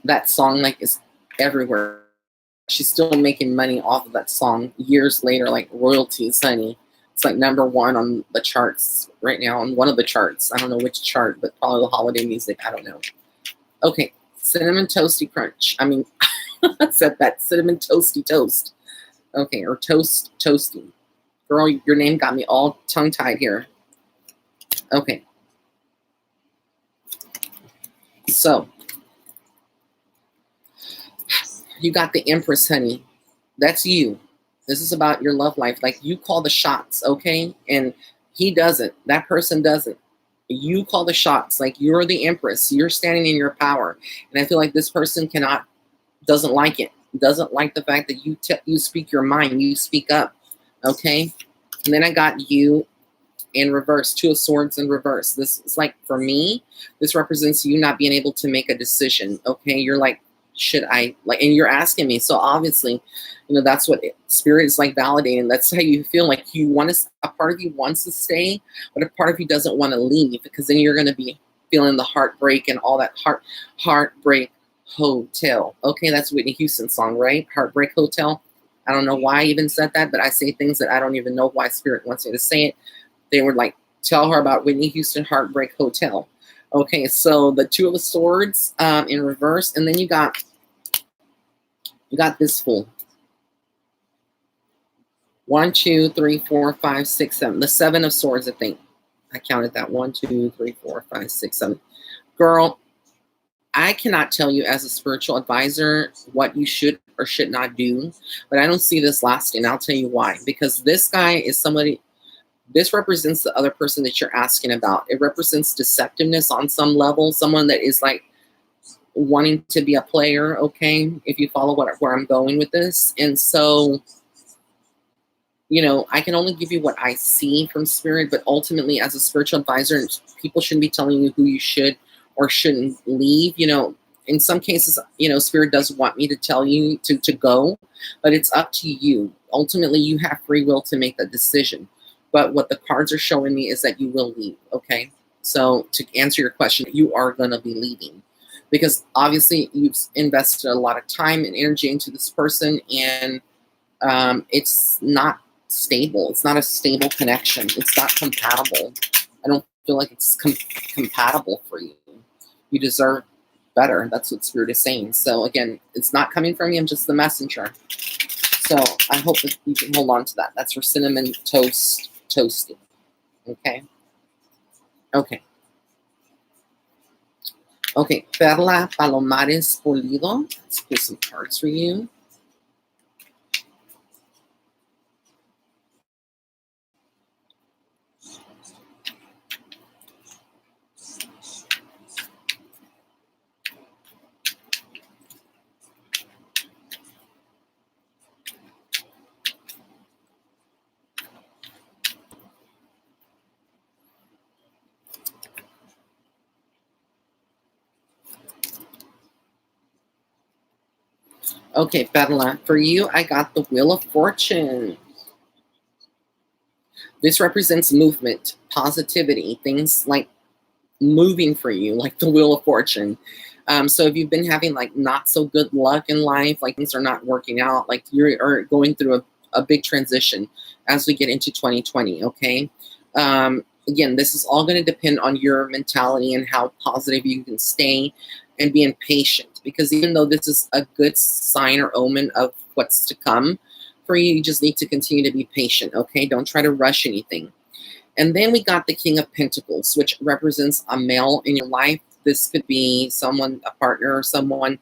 That song like is everywhere. She's still making money off of that song years later, like royalties, honey. It's like #1 on the charts right now, on one of the charts. I don't know which chart, but probably the holiday music. I don't know. Okay, Cinnamon Toasty Crunch. I mean, I said that. Cinnamon Toasty Toast. Okay, or Toast Toasty. Girl, your name got me all tongue-tied here. Okay. So, you got the Empress, honey. That's you. This is about your love life. Like, you call the shots, okay? And he doesn't. That person doesn't. You call the shots. Like, you're the Empress. You're standing in your power. And I feel like this person doesn't like it. Doesn't like the fact that you speak your mind. You speak up, okay? And then I got you in reverse, 2 of Swords in reverse. This is like, for me, this represents you not being able to make a decision, okay? You're like, should I, like, and you're asking me. So obviously, you know, that's what Spirit is like validating. That's how you feel. Like, you want to, a part of you wants to stay, but a part of you doesn't want to leave, because then you're going to be feeling the heartbreak and all that heartbreak hotel. Okay, that's Whitney Houston's song, right? Heartbreak Hotel. I don't know why I even said that, but I say things that I don't even know why Spirit wants me to say it. They were like, tell her about Whitney Houston Heartbreak Hotel. Okay, so the 2 of the Swords in reverse, and then you got this fool. 1, 2, 3, 4, 5, 6, 7. The 7 of Swords, I think. I counted that. 1, 2, 3, 4, 5, 6, 7. Girl, I cannot tell you as a spiritual advisor what you should or should not do, but I don't see this lasting. I'll tell you why. Because this guy is somebody, this represents the other person that you're asking about. It represents deceptiveness on some level, someone that is like wanting to be a player, okay, if you follow where I'm going with this. And so, you know, I can only give you what I see from Spirit, but ultimately as a spiritual advisor, people shouldn't be telling you who you should or shouldn't leave. You know, in some cases, you know, Spirit does want me to tell you to go, but it's up to you. Ultimately, you have free will to make that decision. But what the cards are showing me is that you will leave, okay? So to answer your question, you are going to be leaving, because obviously you've invested a lot of time and energy into this person, and it's not stable. It's not a stable connection. It's not compatible. I don't feel like it's compatible for you. You deserve better. That's what Spirit is saying. So again, it's not coming from me. I'm just the messenger. So I hope that you can hold on to that. That's for Cinnamon Toasty. Okay. Okay. Okay. Perla Palomares Pulido. Let's pull some cards for you. Okay, Perla, for you, I got the Wheel of Fortune. This represents movement, positivity, things like moving for you, like the Wheel of Fortune. So if you've been having like not so good luck in life, like things are not working out, like you're going through a big transition as we get into 2020, okay? Again, this is all going to depend on your mentality and how positive you can stay and being patient, because even though this is a good sign or omen of what's to come for you, you just need to continue to be patient, okay? Don't try to rush anything. And then we got the King of Pentacles, which represents a male in your life. This could be someone, a partner or someone.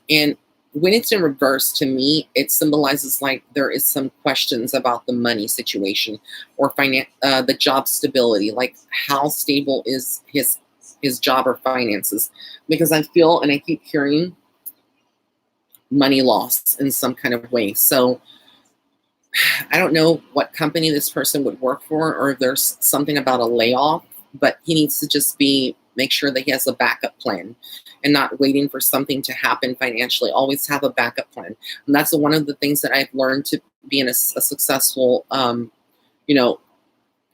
And when it's in reverse, to me, it symbolizes like there is some questions about the money situation or the job stability, like how stable is his job or finances. Because I feel, and I keep hearing, money loss in some kind of way. So I don't know what company this person would work for, or if there's something about a layoff, but he needs to just be make sure that he has a backup plan and not waiting for something to happen financially. Always have a backup plan. And that's one of the things that I've learned to be in a successful, you know,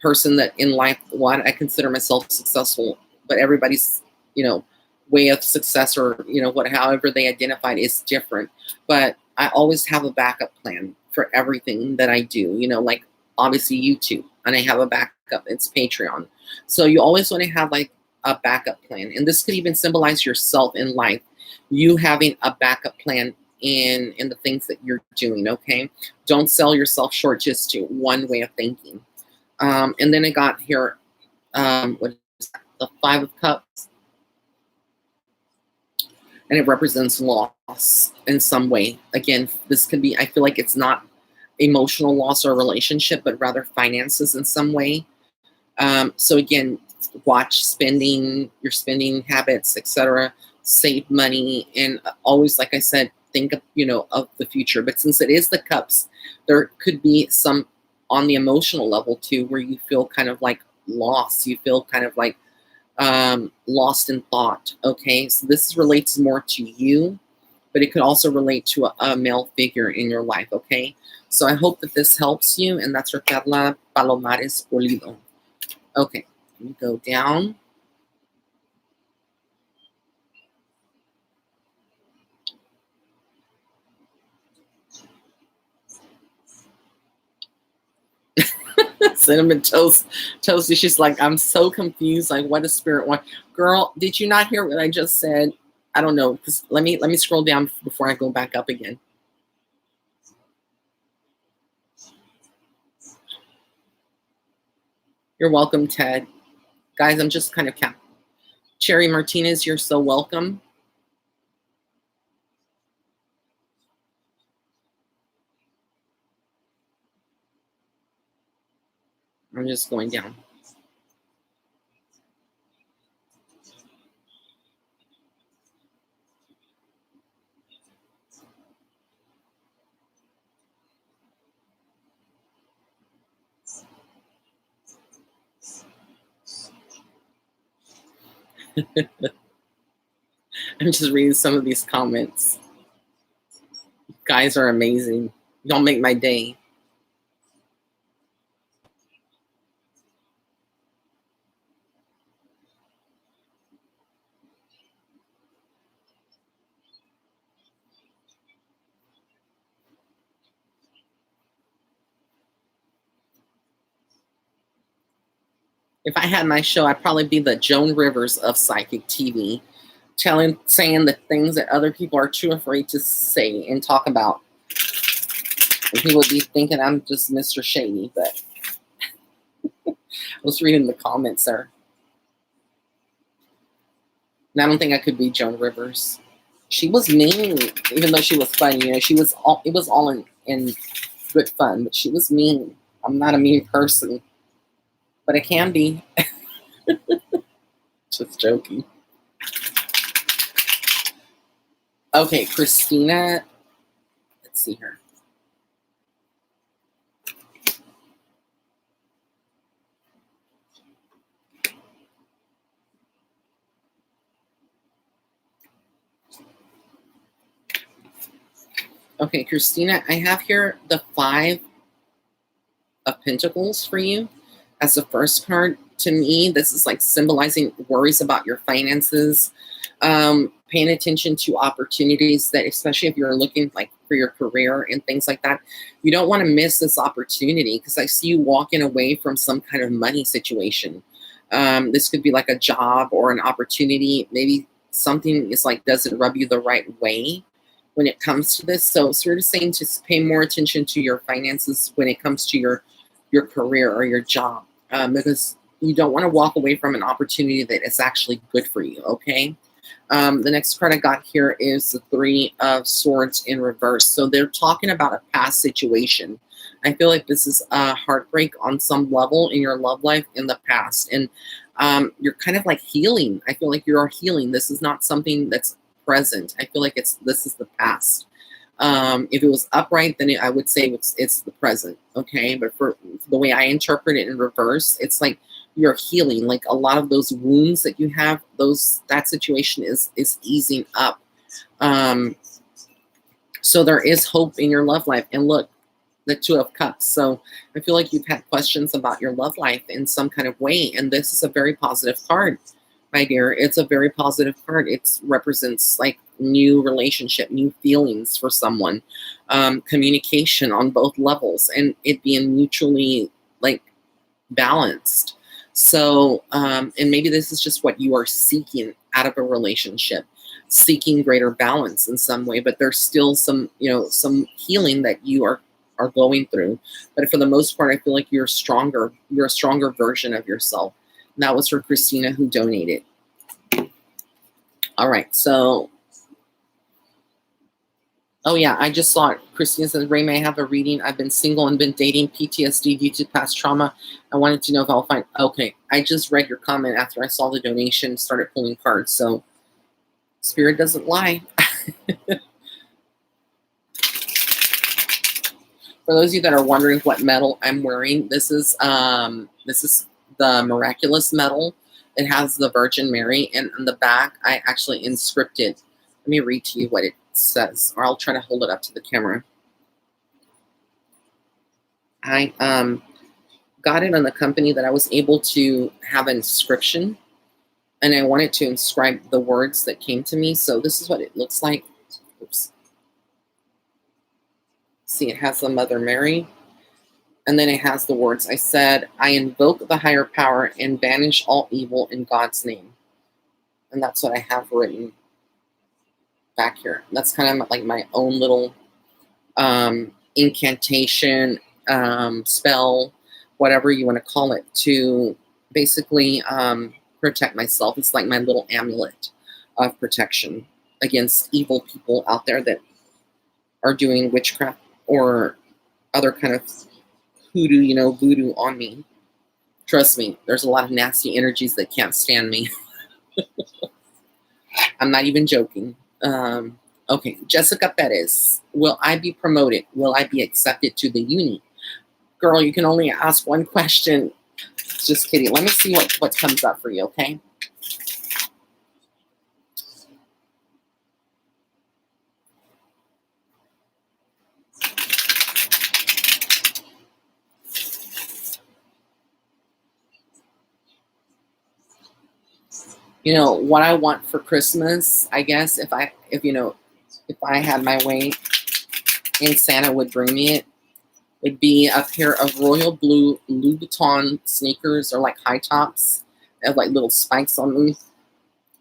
person that in life. One, I consider myself successful, but everybody's, you know, way of success, or what, however they identified, is different. But I always have a backup plan for everything that I do. Like obviously YouTube, and I have a backup. It's Patreon. So you always want to have like a backup plan, and this could even symbolize yourself in life. You having a backup plan in the things that you're doing. Okay, don't sell yourself short just to one way of thinking. And then I got here, what is that? The Five of Cups, and it represents loss in some way. Again, this could be, I feel like it's not emotional loss or relationship, but rather finances in some way. So again, watch your spending habits, etc. Save money, and always, like I said, think of of the future. But since it is the cups, there could be some on the emotional level too, where you feel kind of like lost. You feel kind of like lost in thought. Okay, so this relates more to you, but it could also relate to a male figure in your life. Okay, so I hope that this helps you, and that's Carla Palomares Pulido. Okay, let me go down. Cinnamon toasty. She's like, I'm so confused. Like, what does spirit want? Girl, did you not hear what I just said? I don't know. Let me scroll down before I go back up again. You're welcome, Ted. Guys, I'm just kind of Cherry Martinez, you're so welcome. I'm just going down. I'm just reading some of these comments. You guys are amazing. Y'all make my day. If I had my show, I'd probably be the Joan Rivers of psychic TV, saying the things that other people are too afraid to say and talk about. And people would be thinking I'm just Mr. Shady, but I was reading the comments there. And I don't think I could be Joan Rivers. She was mean, even though she was funny. She was all, it was all in good fun, but she was mean. I'm not a mean person, but I can be. Just joking. Okay, Christina. Let's see her. Okay, Christina, I have here the Five of Pentacles for you as the first card. To me, this is like symbolizing worries about your finances, paying attention to opportunities that, especially if you're looking like for your career and things like that, you don't want to miss this opportunity, because I see you walking away from some kind of money situation. This could be like a job or an opportunity. Maybe something is like, does it rub you the right way when it comes to this? So it's sort of saying to pay more attention to your finances when it comes to your career or your job, because you don't want to walk away from an opportunity that is actually good for you. Okay. The next card I got here is the Three of Swords in reverse. So they're talking about a past situation. I feel like this is a heartbreak on some level in your love life in the past, and you're kind of like healing. I feel like you're healing. This is not something that's present. I feel like this is the past. If it was upright, then I would say it's the present. Okay, but for the way I interpret it in reverse, it's like you're healing. Like a lot of those wounds that you have, that situation is easing up. Um, so there is hope in your love life. And look, the Two of Cups. So I feel like you've had questions about your love life in some kind of way, and this is a very positive card, my dear. It's a very positive card. It represents like new relationship, new feelings for someone, communication on both levels, and it being mutually like balanced. So, and maybe this is just what you are seeking out of a relationship, seeking greater balance in some way, but there's still some, some healing that you are going through. But for the most part, I feel like you're stronger. You're a stronger version of yourself. And that was for Christina, who donated. All right. So, oh yeah, I just saw it. Christina says, Ray, may I have a reading? I've been single and been dating, PTSD due to past trauma. I wanted to know if I'll find, okay. I just read your comment after I saw the donation, started pulling cards. So Spirit doesn't lie. For those of you that are wondering what medal I'm wearing, this is the miraculous medal. It has the Virgin Mary, and on the back, I actually inscripted. Let me read to you what it says, or I'll try to hold it up to the camera. I got it on the company that I was able to have an inscription, and I wanted to inscribe the words that came to me. So this is what it looks like. Oops. See, it has the Mother Mary, and then it has the words. I said, I invoke the higher power and banish all evil in God's name. And that's what I have written back here. That's kind of like my own little incantation, spell, whatever you want to call it, to basically protect myself. It's like my little amulet of protection against evil people out there that are doing witchcraft or other kind of hoodoo, voodoo on me. Trust me, there's a lot of nasty energies that can't stand me. I'm not even joking. Okay, Jessica Perez. Will I be promoted? Will I be accepted to the uni? Girl, you can only ask one question. Just kidding. Let me see what comes up for you, okay? What I want for Christmas, I guess, if I had my way and Santa would bring me it, would be a pair of royal blue Louboutin sneakers, or like high tops. They have like little spikes on them.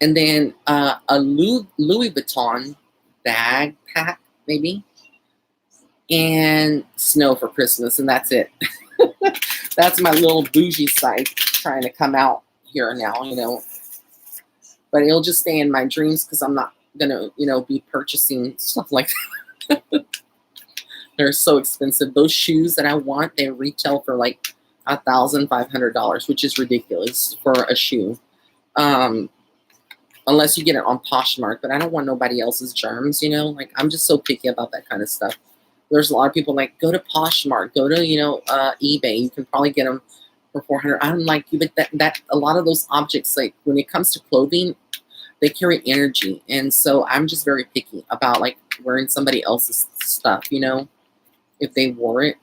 And then a Louis Vuitton backpack, maybe. And snow for Christmas, and that's it. That's my little bougie side trying to come out here now, But it'll just stay in my dreams because I'm not gonna, be purchasing stuff like that. They're so expensive. Those shoes that I want, they retail for like $1,500, which is ridiculous for a shoe. Unless you get it on Poshmark, but I don't want nobody else's germs, Like, I'm just so picky about that kind of stuff. There's a lot of people like, go to Poshmark, go to, eBay. You can probably get them for 400. I'm like, but that a lot of those objects, like when it comes to clothing, they carry energy. And so I'm just very picky about like wearing somebody else's stuff, if they wore it.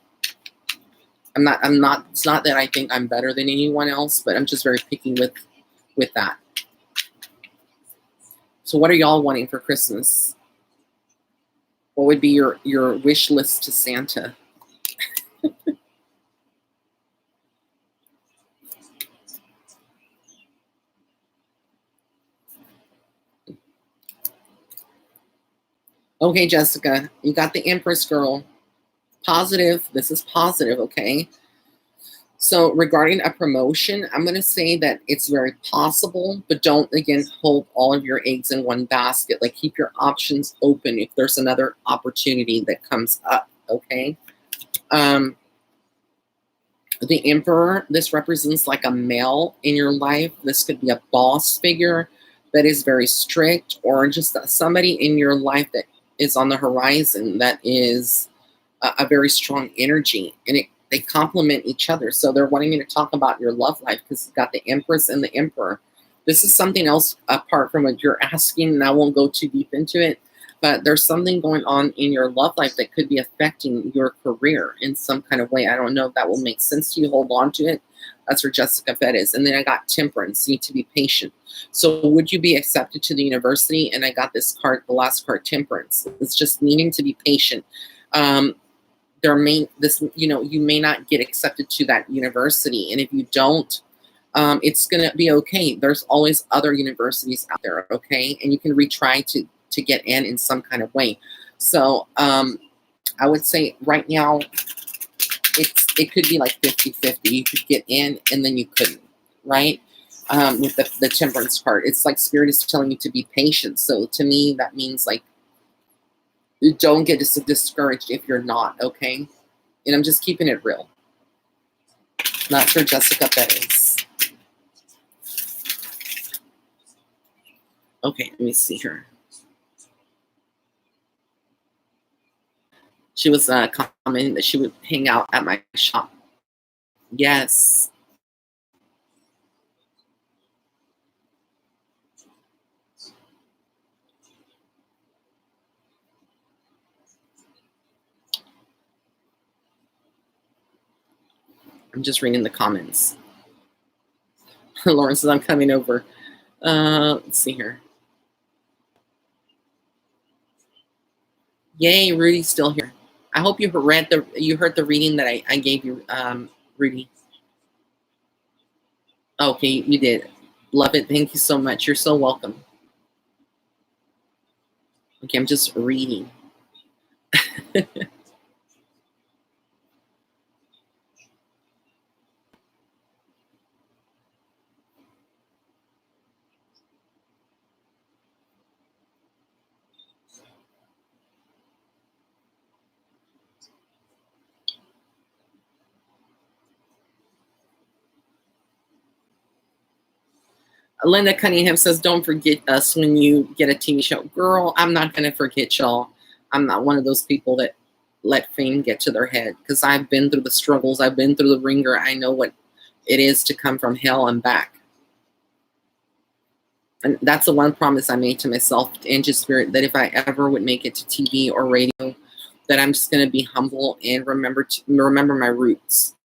I'm not, it's not that I think I'm better than anyone else, but I'm just very picky with that. So what are y'all wanting for Christmas? What would be your wish list to Santa? Okay, Jessica, you got the Empress, girl. Positive. This is positive, okay? So regarding a promotion, I'm going to say that it's very possible, but don't, again, hold all of your eggs in one basket. Like, keep your options open if there's another opportunity that comes up, okay? The Emperor, this represents like a male in your life. This could be a boss figure that is very strict, or just somebody in your life that is on the horizon that is a very strong energy. And they complement each other. So they're wanting me to talk about your love life because you've got the Empress and the Emperor. This is something else apart from what you're asking, and I won't go too deep into it. But there's something going on in your love life that could be affecting your career in some kind of way. I don't know if that will make sense to you. Hold on to it. That's where Jessica Fett. And then I got Temperance. You need to be patient. So would you be accepted to the university? And I got this card, the last card, Temperance. It's just needing to be patient. You may not get accepted to that university. And if you don't, it's going to be okay. There's always other universities out there, okay? And you can retry to get in some kind of way. So I would say right now, it could be like 50-50. You could get in and then you couldn't, right? With the Temperance card. It's like Spirit is telling you to be patient. So to me, that means like, don't get discouraged if you're not, okay? And I'm just keeping it real. Not for Jessica Perez. Okay, let me see here. She was commenting that she would hang out at my shop. Yes. I'm just reading the comments. Lauren says, I'm coming over. Let's see here. Yay, Rudy's still here. I hope you heard the reading that I gave you, Rudy. Okay, you did. Love it. Thank you so much. You're so welcome. Okay, I'm just reading. Linda Cunningham says, don't forget us when you get a TV show. Girl, I'm not going to forget y'all. I'm not one of those people that let fame get to their head because I've been through the struggles. I've been through the ringer. I know what it is to come from hell and back. And that's the one promise I made to myself and to Spirit, that if I ever would make it to TV or radio, that I'm just going to be humble and remember my roots.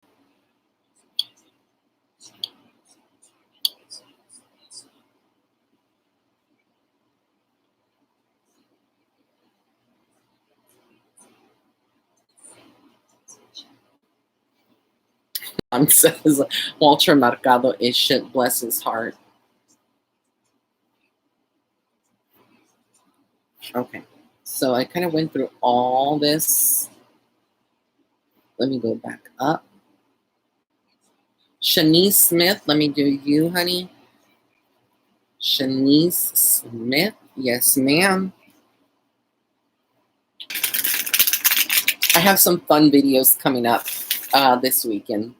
Says Walter Mercado, it should bless his heart. Okay, so I kind of went through all this. Let me go back up. Shanice Smith, let me do you, honey. Shanice Smith, yes, ma'am. I have some fun videos coming up this weekend.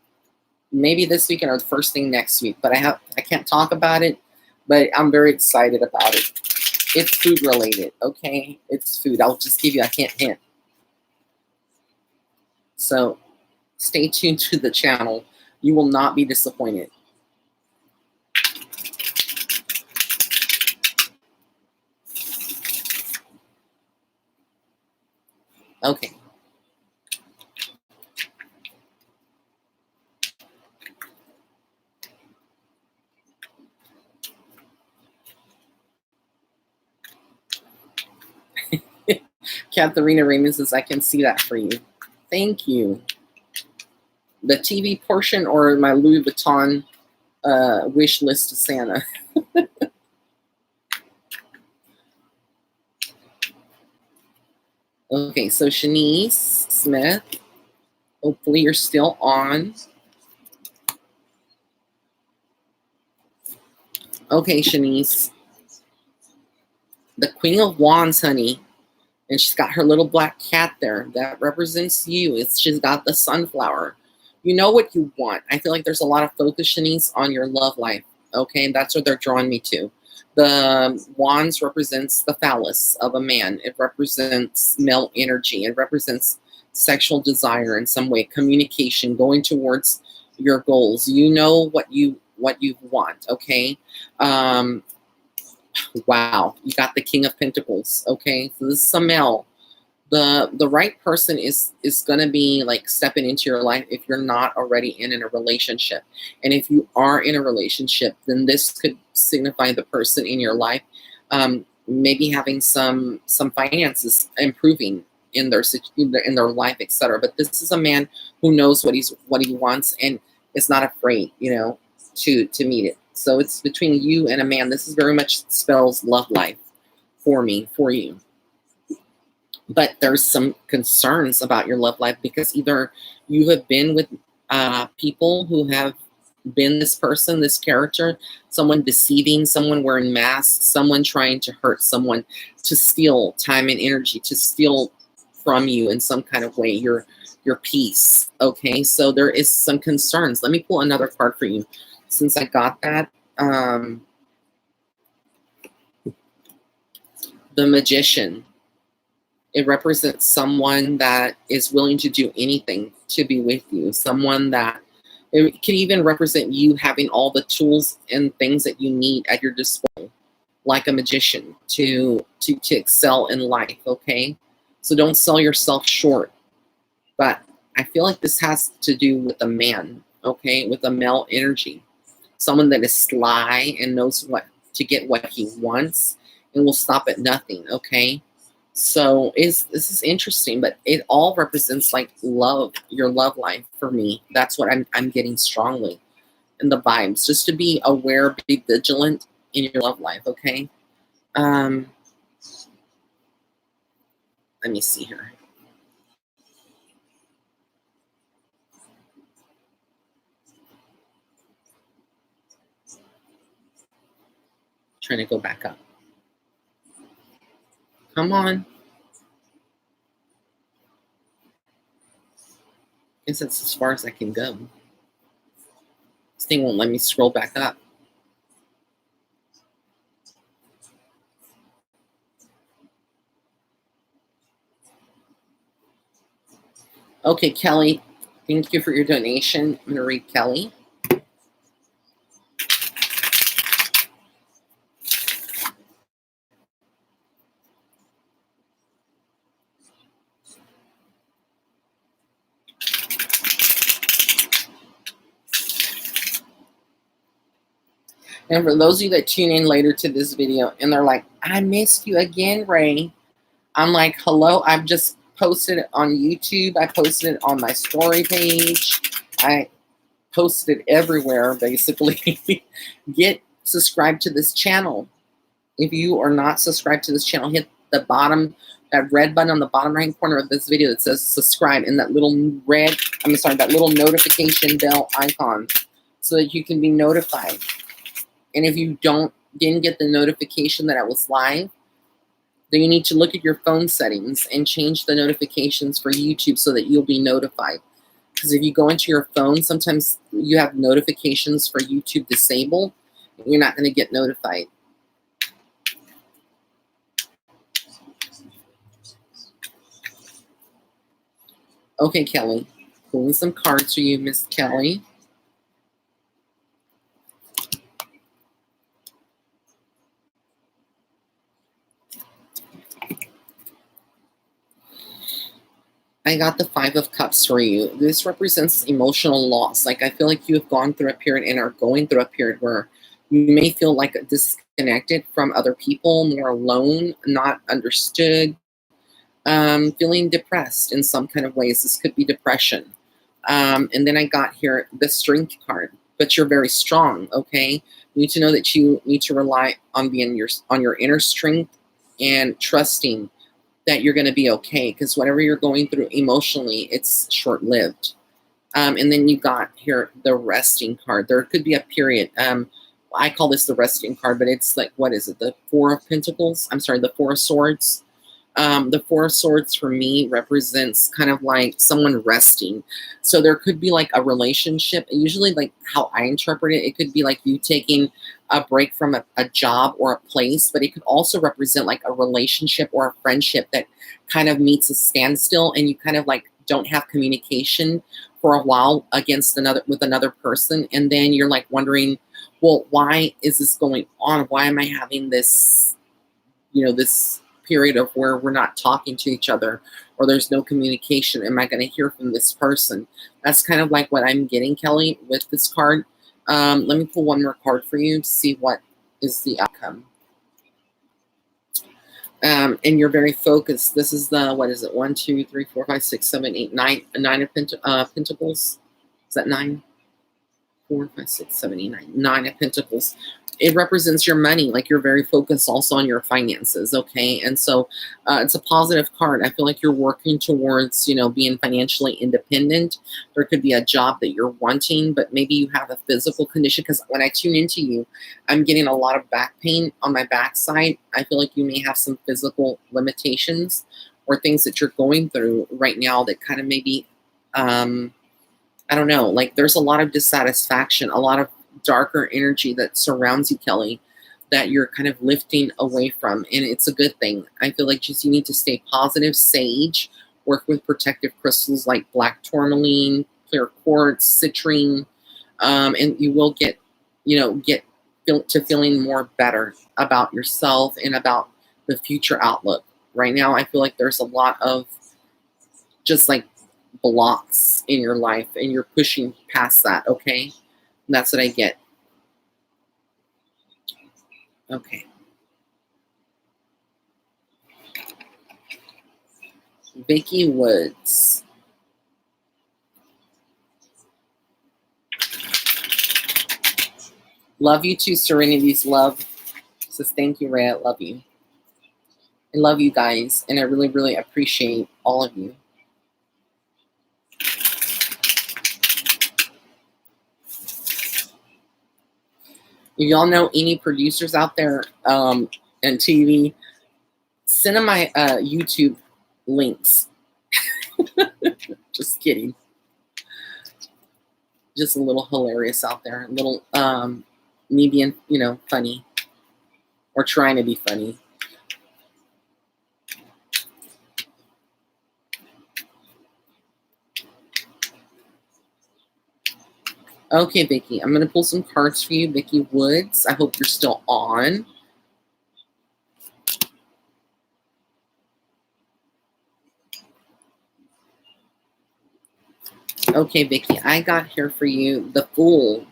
Maybe this weekend or the first thing next week, but I can't talk about it, but I'm very excited about it. It's food related, okay? It's food. I'll just give you a hint. So stay tuned to the channel. You will not be disappointed. Okay. Katharina Raymond says, I can see that for you. Thank you. The TV portion or my Louis Vuitton wish list to Santa? Okay, so Shanice Smith, hopefully you're still on. Okay, Shanice. The Queen of Wands, honey. And she's got her little black cat there. That represents you. She's got the sunflower. You know what you want. I feel like there's a lot of focus, Shanice, on your love life. Okay, and that's what they're drawing me to. The wands represents the phallus of a man. It represents male energy. It represents sexual desire in some way, communication, going towards your goals. You know what you want, okay? Um, wow, you got the King of Pentacles, okay? So this is a male. The right person is going to be like stepping into your life if you're not already in a relationship. And if you are in a relationship, then this could signify the person in your life maybe having some finances improving in their life, etc. But this is a man who knows what he wants and is not afraid, to meet it. So it's between you and a man. This is very much spells love life for you. But there's some concerns about your love life because either you have been with people who have been this person, this character, someone deceiving, someone wearing masks, someone trying to hurt someone, to steal time and energy, to steal from you in some kind of way, your peace. Okay, so there is some concerns. Let me pull another card for you since I got that. The Magician. It represents someone that is willing to do anything to be with you. Someone that, it can even represent you having all the tools and things that you need at your disposal, like a magician, to excel in life, okay? So don't sell yourself short. But I feel like this has to do with a man, okay? With a male energy. Someone that is sly and knows what to get what he wants and will stop at nothing, okay? So this is interesting, but it all represents like love, your love life for me. That's what I'm getting strongly in the vibes. Just to be aware, be vigilant in your love life, okay? Let me see here. Trying to go back up. Come on. I guess that's as far as I can go. This thing won't let me scroll back up. Okay, Kelly, thank you for your donation. I'm going to read Kelly. And for those of you that tune in later to this video and they're like, I missed you again, Ray. I'm like, hello, I've just posted it on YouTube. I posted it on my story page. I posted it everywhere, basically. Get subscribed to this channel. If you are not subscribed to this channel, hit the bottom, that red button on the bottom right hand corner of this video that says subscribe, and that little that little notification bell icon so that you can be notified. And if you didn't get the notification that I was live, then you need to look at your phone settings and change the notifications for YouTube so that you'll be notified. Because if you go into your phone, sometimes you have notifications for YouTube disabled, and you're not going to get notified. Okay, Kelly. Pulling some cards for you, Miss Kelly. I got the Five of Cups for you. This represents emotional loss. Like, I feel like you have gone through a period and are going through a period where you may feel like disconnected from other people, more alone, not understood, feeling depressed in some kind of ways. This could be depression. And then I got here the Strength card. But you're very strong, okay? You need to know that you need to rely on your inner strength and trusting that you're going to be okay, because whatever you're going through emotionally, it's short-lived. And then you got here the Resting card. There could be a period. I call this the Resting card, but it's like, what is it? The Four of Pentacles? I'm sorry, the Four of Swords. The Four of Swords for me represents kind of like someone resting. So there could be like a relationship. Usually, like how I interpret it, it could be like you taking a break from a job or a place, but it could also represent like a relationship or a friendship that kind of meets a standstill, and you kind of like don't have communication for a while with another person, and then you're like wondering, well, why is this going on? Why am I having this, this period of where we're not talking to each other, or there's no communication? Am I going to hear from this person? That's kind of like what I'm getting, Kelly, with this card. Let me pull one more card for you to see what is the outcome. And you're very focused. This is the, what is it? 1, 2, 3, 4, 5, 6, 7, 8, 9. 9 of pentacles. Is that 9? 4, 5, 6, 7, 8, 9. 9 of pentacles. It represents your money. Like, you're very focused also on your finances. Okay. And so it's a positive card. I feel like you're working towards, being financially independent. There could be a job that you're wanting, but maybe you have a physical condition, because when I tune into you, I'm getting a lot of back pain on my backside. I feel like you may have some physical limitations or things that you're going through right now that kind of maybe, I don't know, like there's a lot of dissatisfaction, a lot of darker energy that surrounds you, Kelly, that you're kind of lifting away from. And it's a good thing. I feel like just you need to stay positive, sage, work with protective crystals like black tourmaline, clear quartz, citrine, and you will get to feeling more better about yourself and about the future outlook. Right now, I feel like there's a lot of just like blocks in your life, and you're pushing past that, okay? And that's what I get. Okay. Vicky Woods. Love you too, Serenity's love. Says thank you, Ray. I love you. I love you guys, and I really, really appreciate all of you. If y'all know any producers out there and TV, send them my YouTube links. Just kidding. Just a little hilarious out there. A little me being, funny. Or trying to be funny. Okay, Vicky, I'm going to pull some cards for you, Vicky Woods. I hope you're still on. Okay, Vicky, I got here for you the Fool.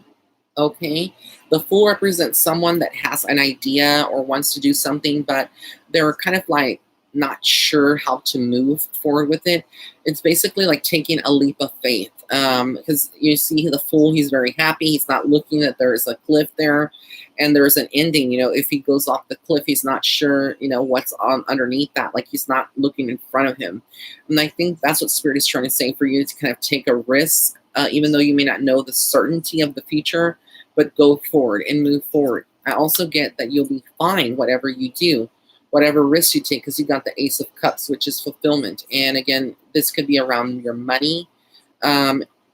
Okay, the Fool represents someone that has an idea or wants to do something, but they're kind of like not sure how to move forward with it. It's basically like taking a leap of faith, because you see the Fool, he's very happy. He's not looking that there's a cliff there and there's an ending. If he goes off the cliff, he's not sure, what's on underneath that. Like, he's not looking in front of him. And I think that's what Spirit is trying to say for you, to kind of take a risk, even though you may not know the certainty of the future, but go forward and move forward. I also get that you'll be fine whatever you do, whatever risks you take, because you got the Ace of Cups, which is fulfillment. And again, this could be around your money,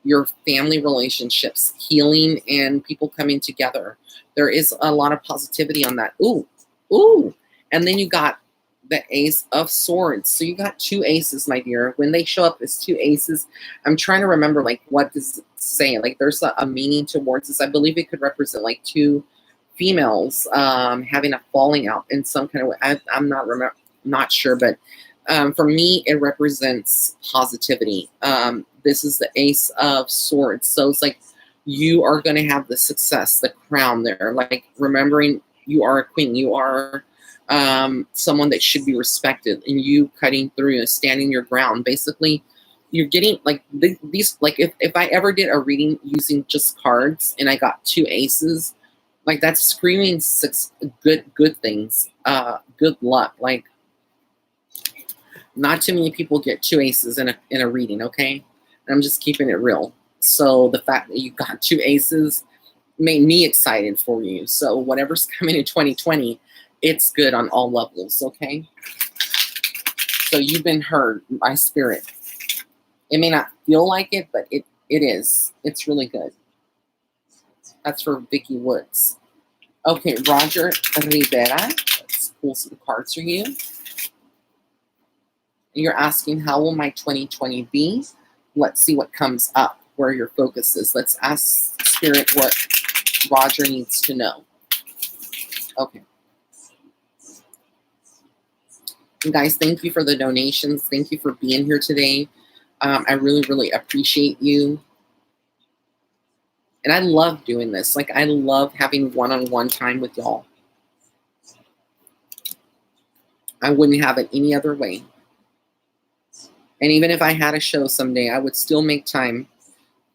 your family relationships, healing, and people coming together. There is a lot of positivity on that. Ooh. And then you got the Ace of Swords. So you got 2 aces, my dear. When they show up as 2 aces, I'm trying to remember, like, what does it say? Like, there's a meaning towards this. I believe it could represent, like, 2 females having a falling out in some kind of way. I'm not sure, but for me, it represents positivity. This is the Ace of Swords. So it's like you are going to have the success, the crown there. Like, remembering you are a queen. You are someone that should be respected, and you cutting through and standing your ground. Basically, you're getting like these, like if I ever did a reading using just cards and I got 2 aces, like, that's screaming 6 good things, good luck. Like, not too many people get 2 aces in a reading, okay? And I'm just keeping it real. So the fact that you got 2 aces made me excited for you. So whatever's coming in 2020, it's good on all levels, okay? So you've been heard by Spirit. It may not feel like it, but it is. It's really good. That's for Vicky Woods. Okay, Roger Rivera. Let's pull some cards for you. You're asking, how will my 2020 be? Let's see what comes up, where your focus is. Let's ask Spirit what Roger needs to know. Okay. And guys, thank you for the donations. Thank you for being here today. I really, really appreciate you. And I love doing this. Like, I love having one-on-one time with y'all. I wouldn't have it any other way. And even if I had a show someday, I would still make time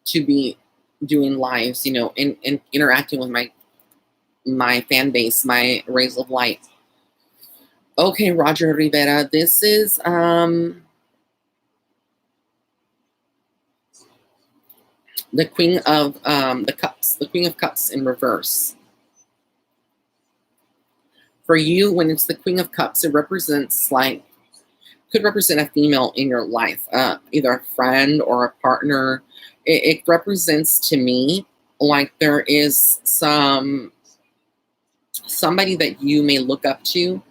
to be doing lives, you know, and interacting with my fan base, my rays of light. Okay, Roger Rivera, this is the Queen of the Cups, the Queen of Cups in reverse. For you, when it's the Queen of Cups, it represents like, could represent a female in your life, either a friend or a partner. It represents to me like there is somebody that you may look up to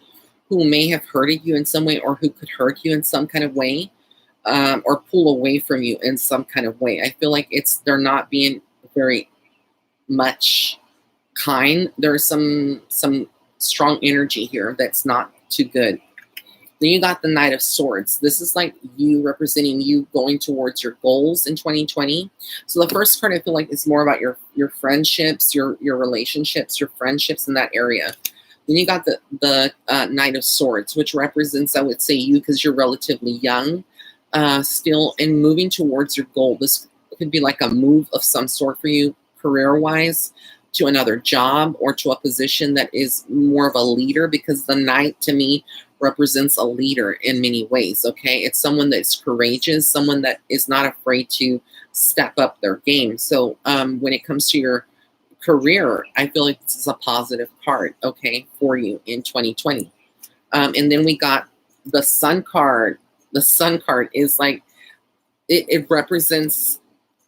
who may have hurted you in some way, or who could hurt you in some kind of way, or pull away from you in some kind of way. I feel like they're not being very much kind. There's some strong energy here that's not too good. Then you got the Knight of Swords. This is like you representing you going towards your goals in 2020. So the first card I feel like is more about your friendships, your relationships, your friendships in that area. Then you got the Knight of Swords, which represents, I would say, you, because you're relatively young still, and moving towards your goal. This could be like a move of some sort for you, career-wise, to another job or to a position that is more of a leader, because the Knight to me represents a leader in many ways, okay? It's someone that's courageous, someone that is not afraid to step up their game. So when it comes to your career, I feel like this is a positive card, okay, for you in 2020. And then we got the Sun card. The Sun card is like, it represents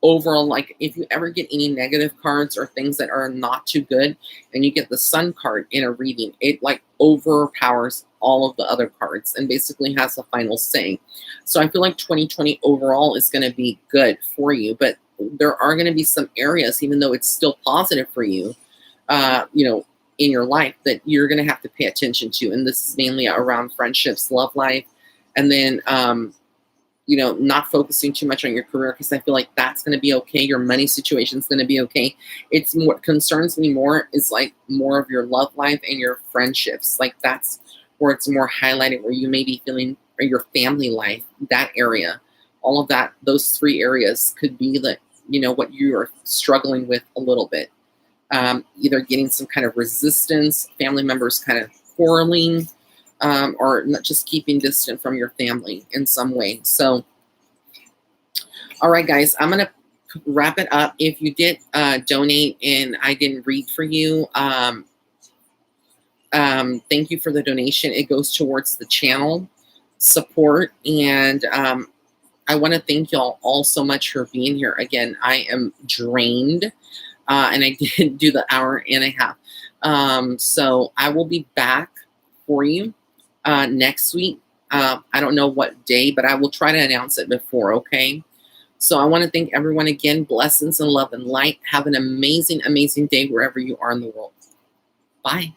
overall, like if you ever get any negative cards or things that are not too good, and you get the Sun card in a reading, it like overpowers all of the other cards and basically has the final say. So I feel like 2020 overall is going to be good for you, but there are going to be some areas, even though it's still positive for you, you know, in your life, that you're going to have to pay attention to. And this is mainly around friendships, love life, and then you know, not focusing too much on your career, because I feel like that's going to be okay. Your money situation is going to be okay. It's what concerns me more is like more of your love life and your friendships. Like that's where it's more highlighted, where you may be feeling, or your family life, that area, all of that, those three areas could be the, you know, what you are struggling with a little bit. Either getting some kind of resistance, family members kind of quarreling, or not, just keeping distant from your family in some way. So, all right, guys, I'm going to wrap it up. If you did donate and I didn't read for you, thank you for the donation. It goes towards the channel support. And I want to thank y'all all so much for being here. Again, I am drained, and I did do the hour and a half. So I will be back for you next week. I don't know what day, but I will try to announce it before, okay? So I want to thank everyone again. Blessings and love and light. Have an amazing, amazing day wherever you are in the world. Bye.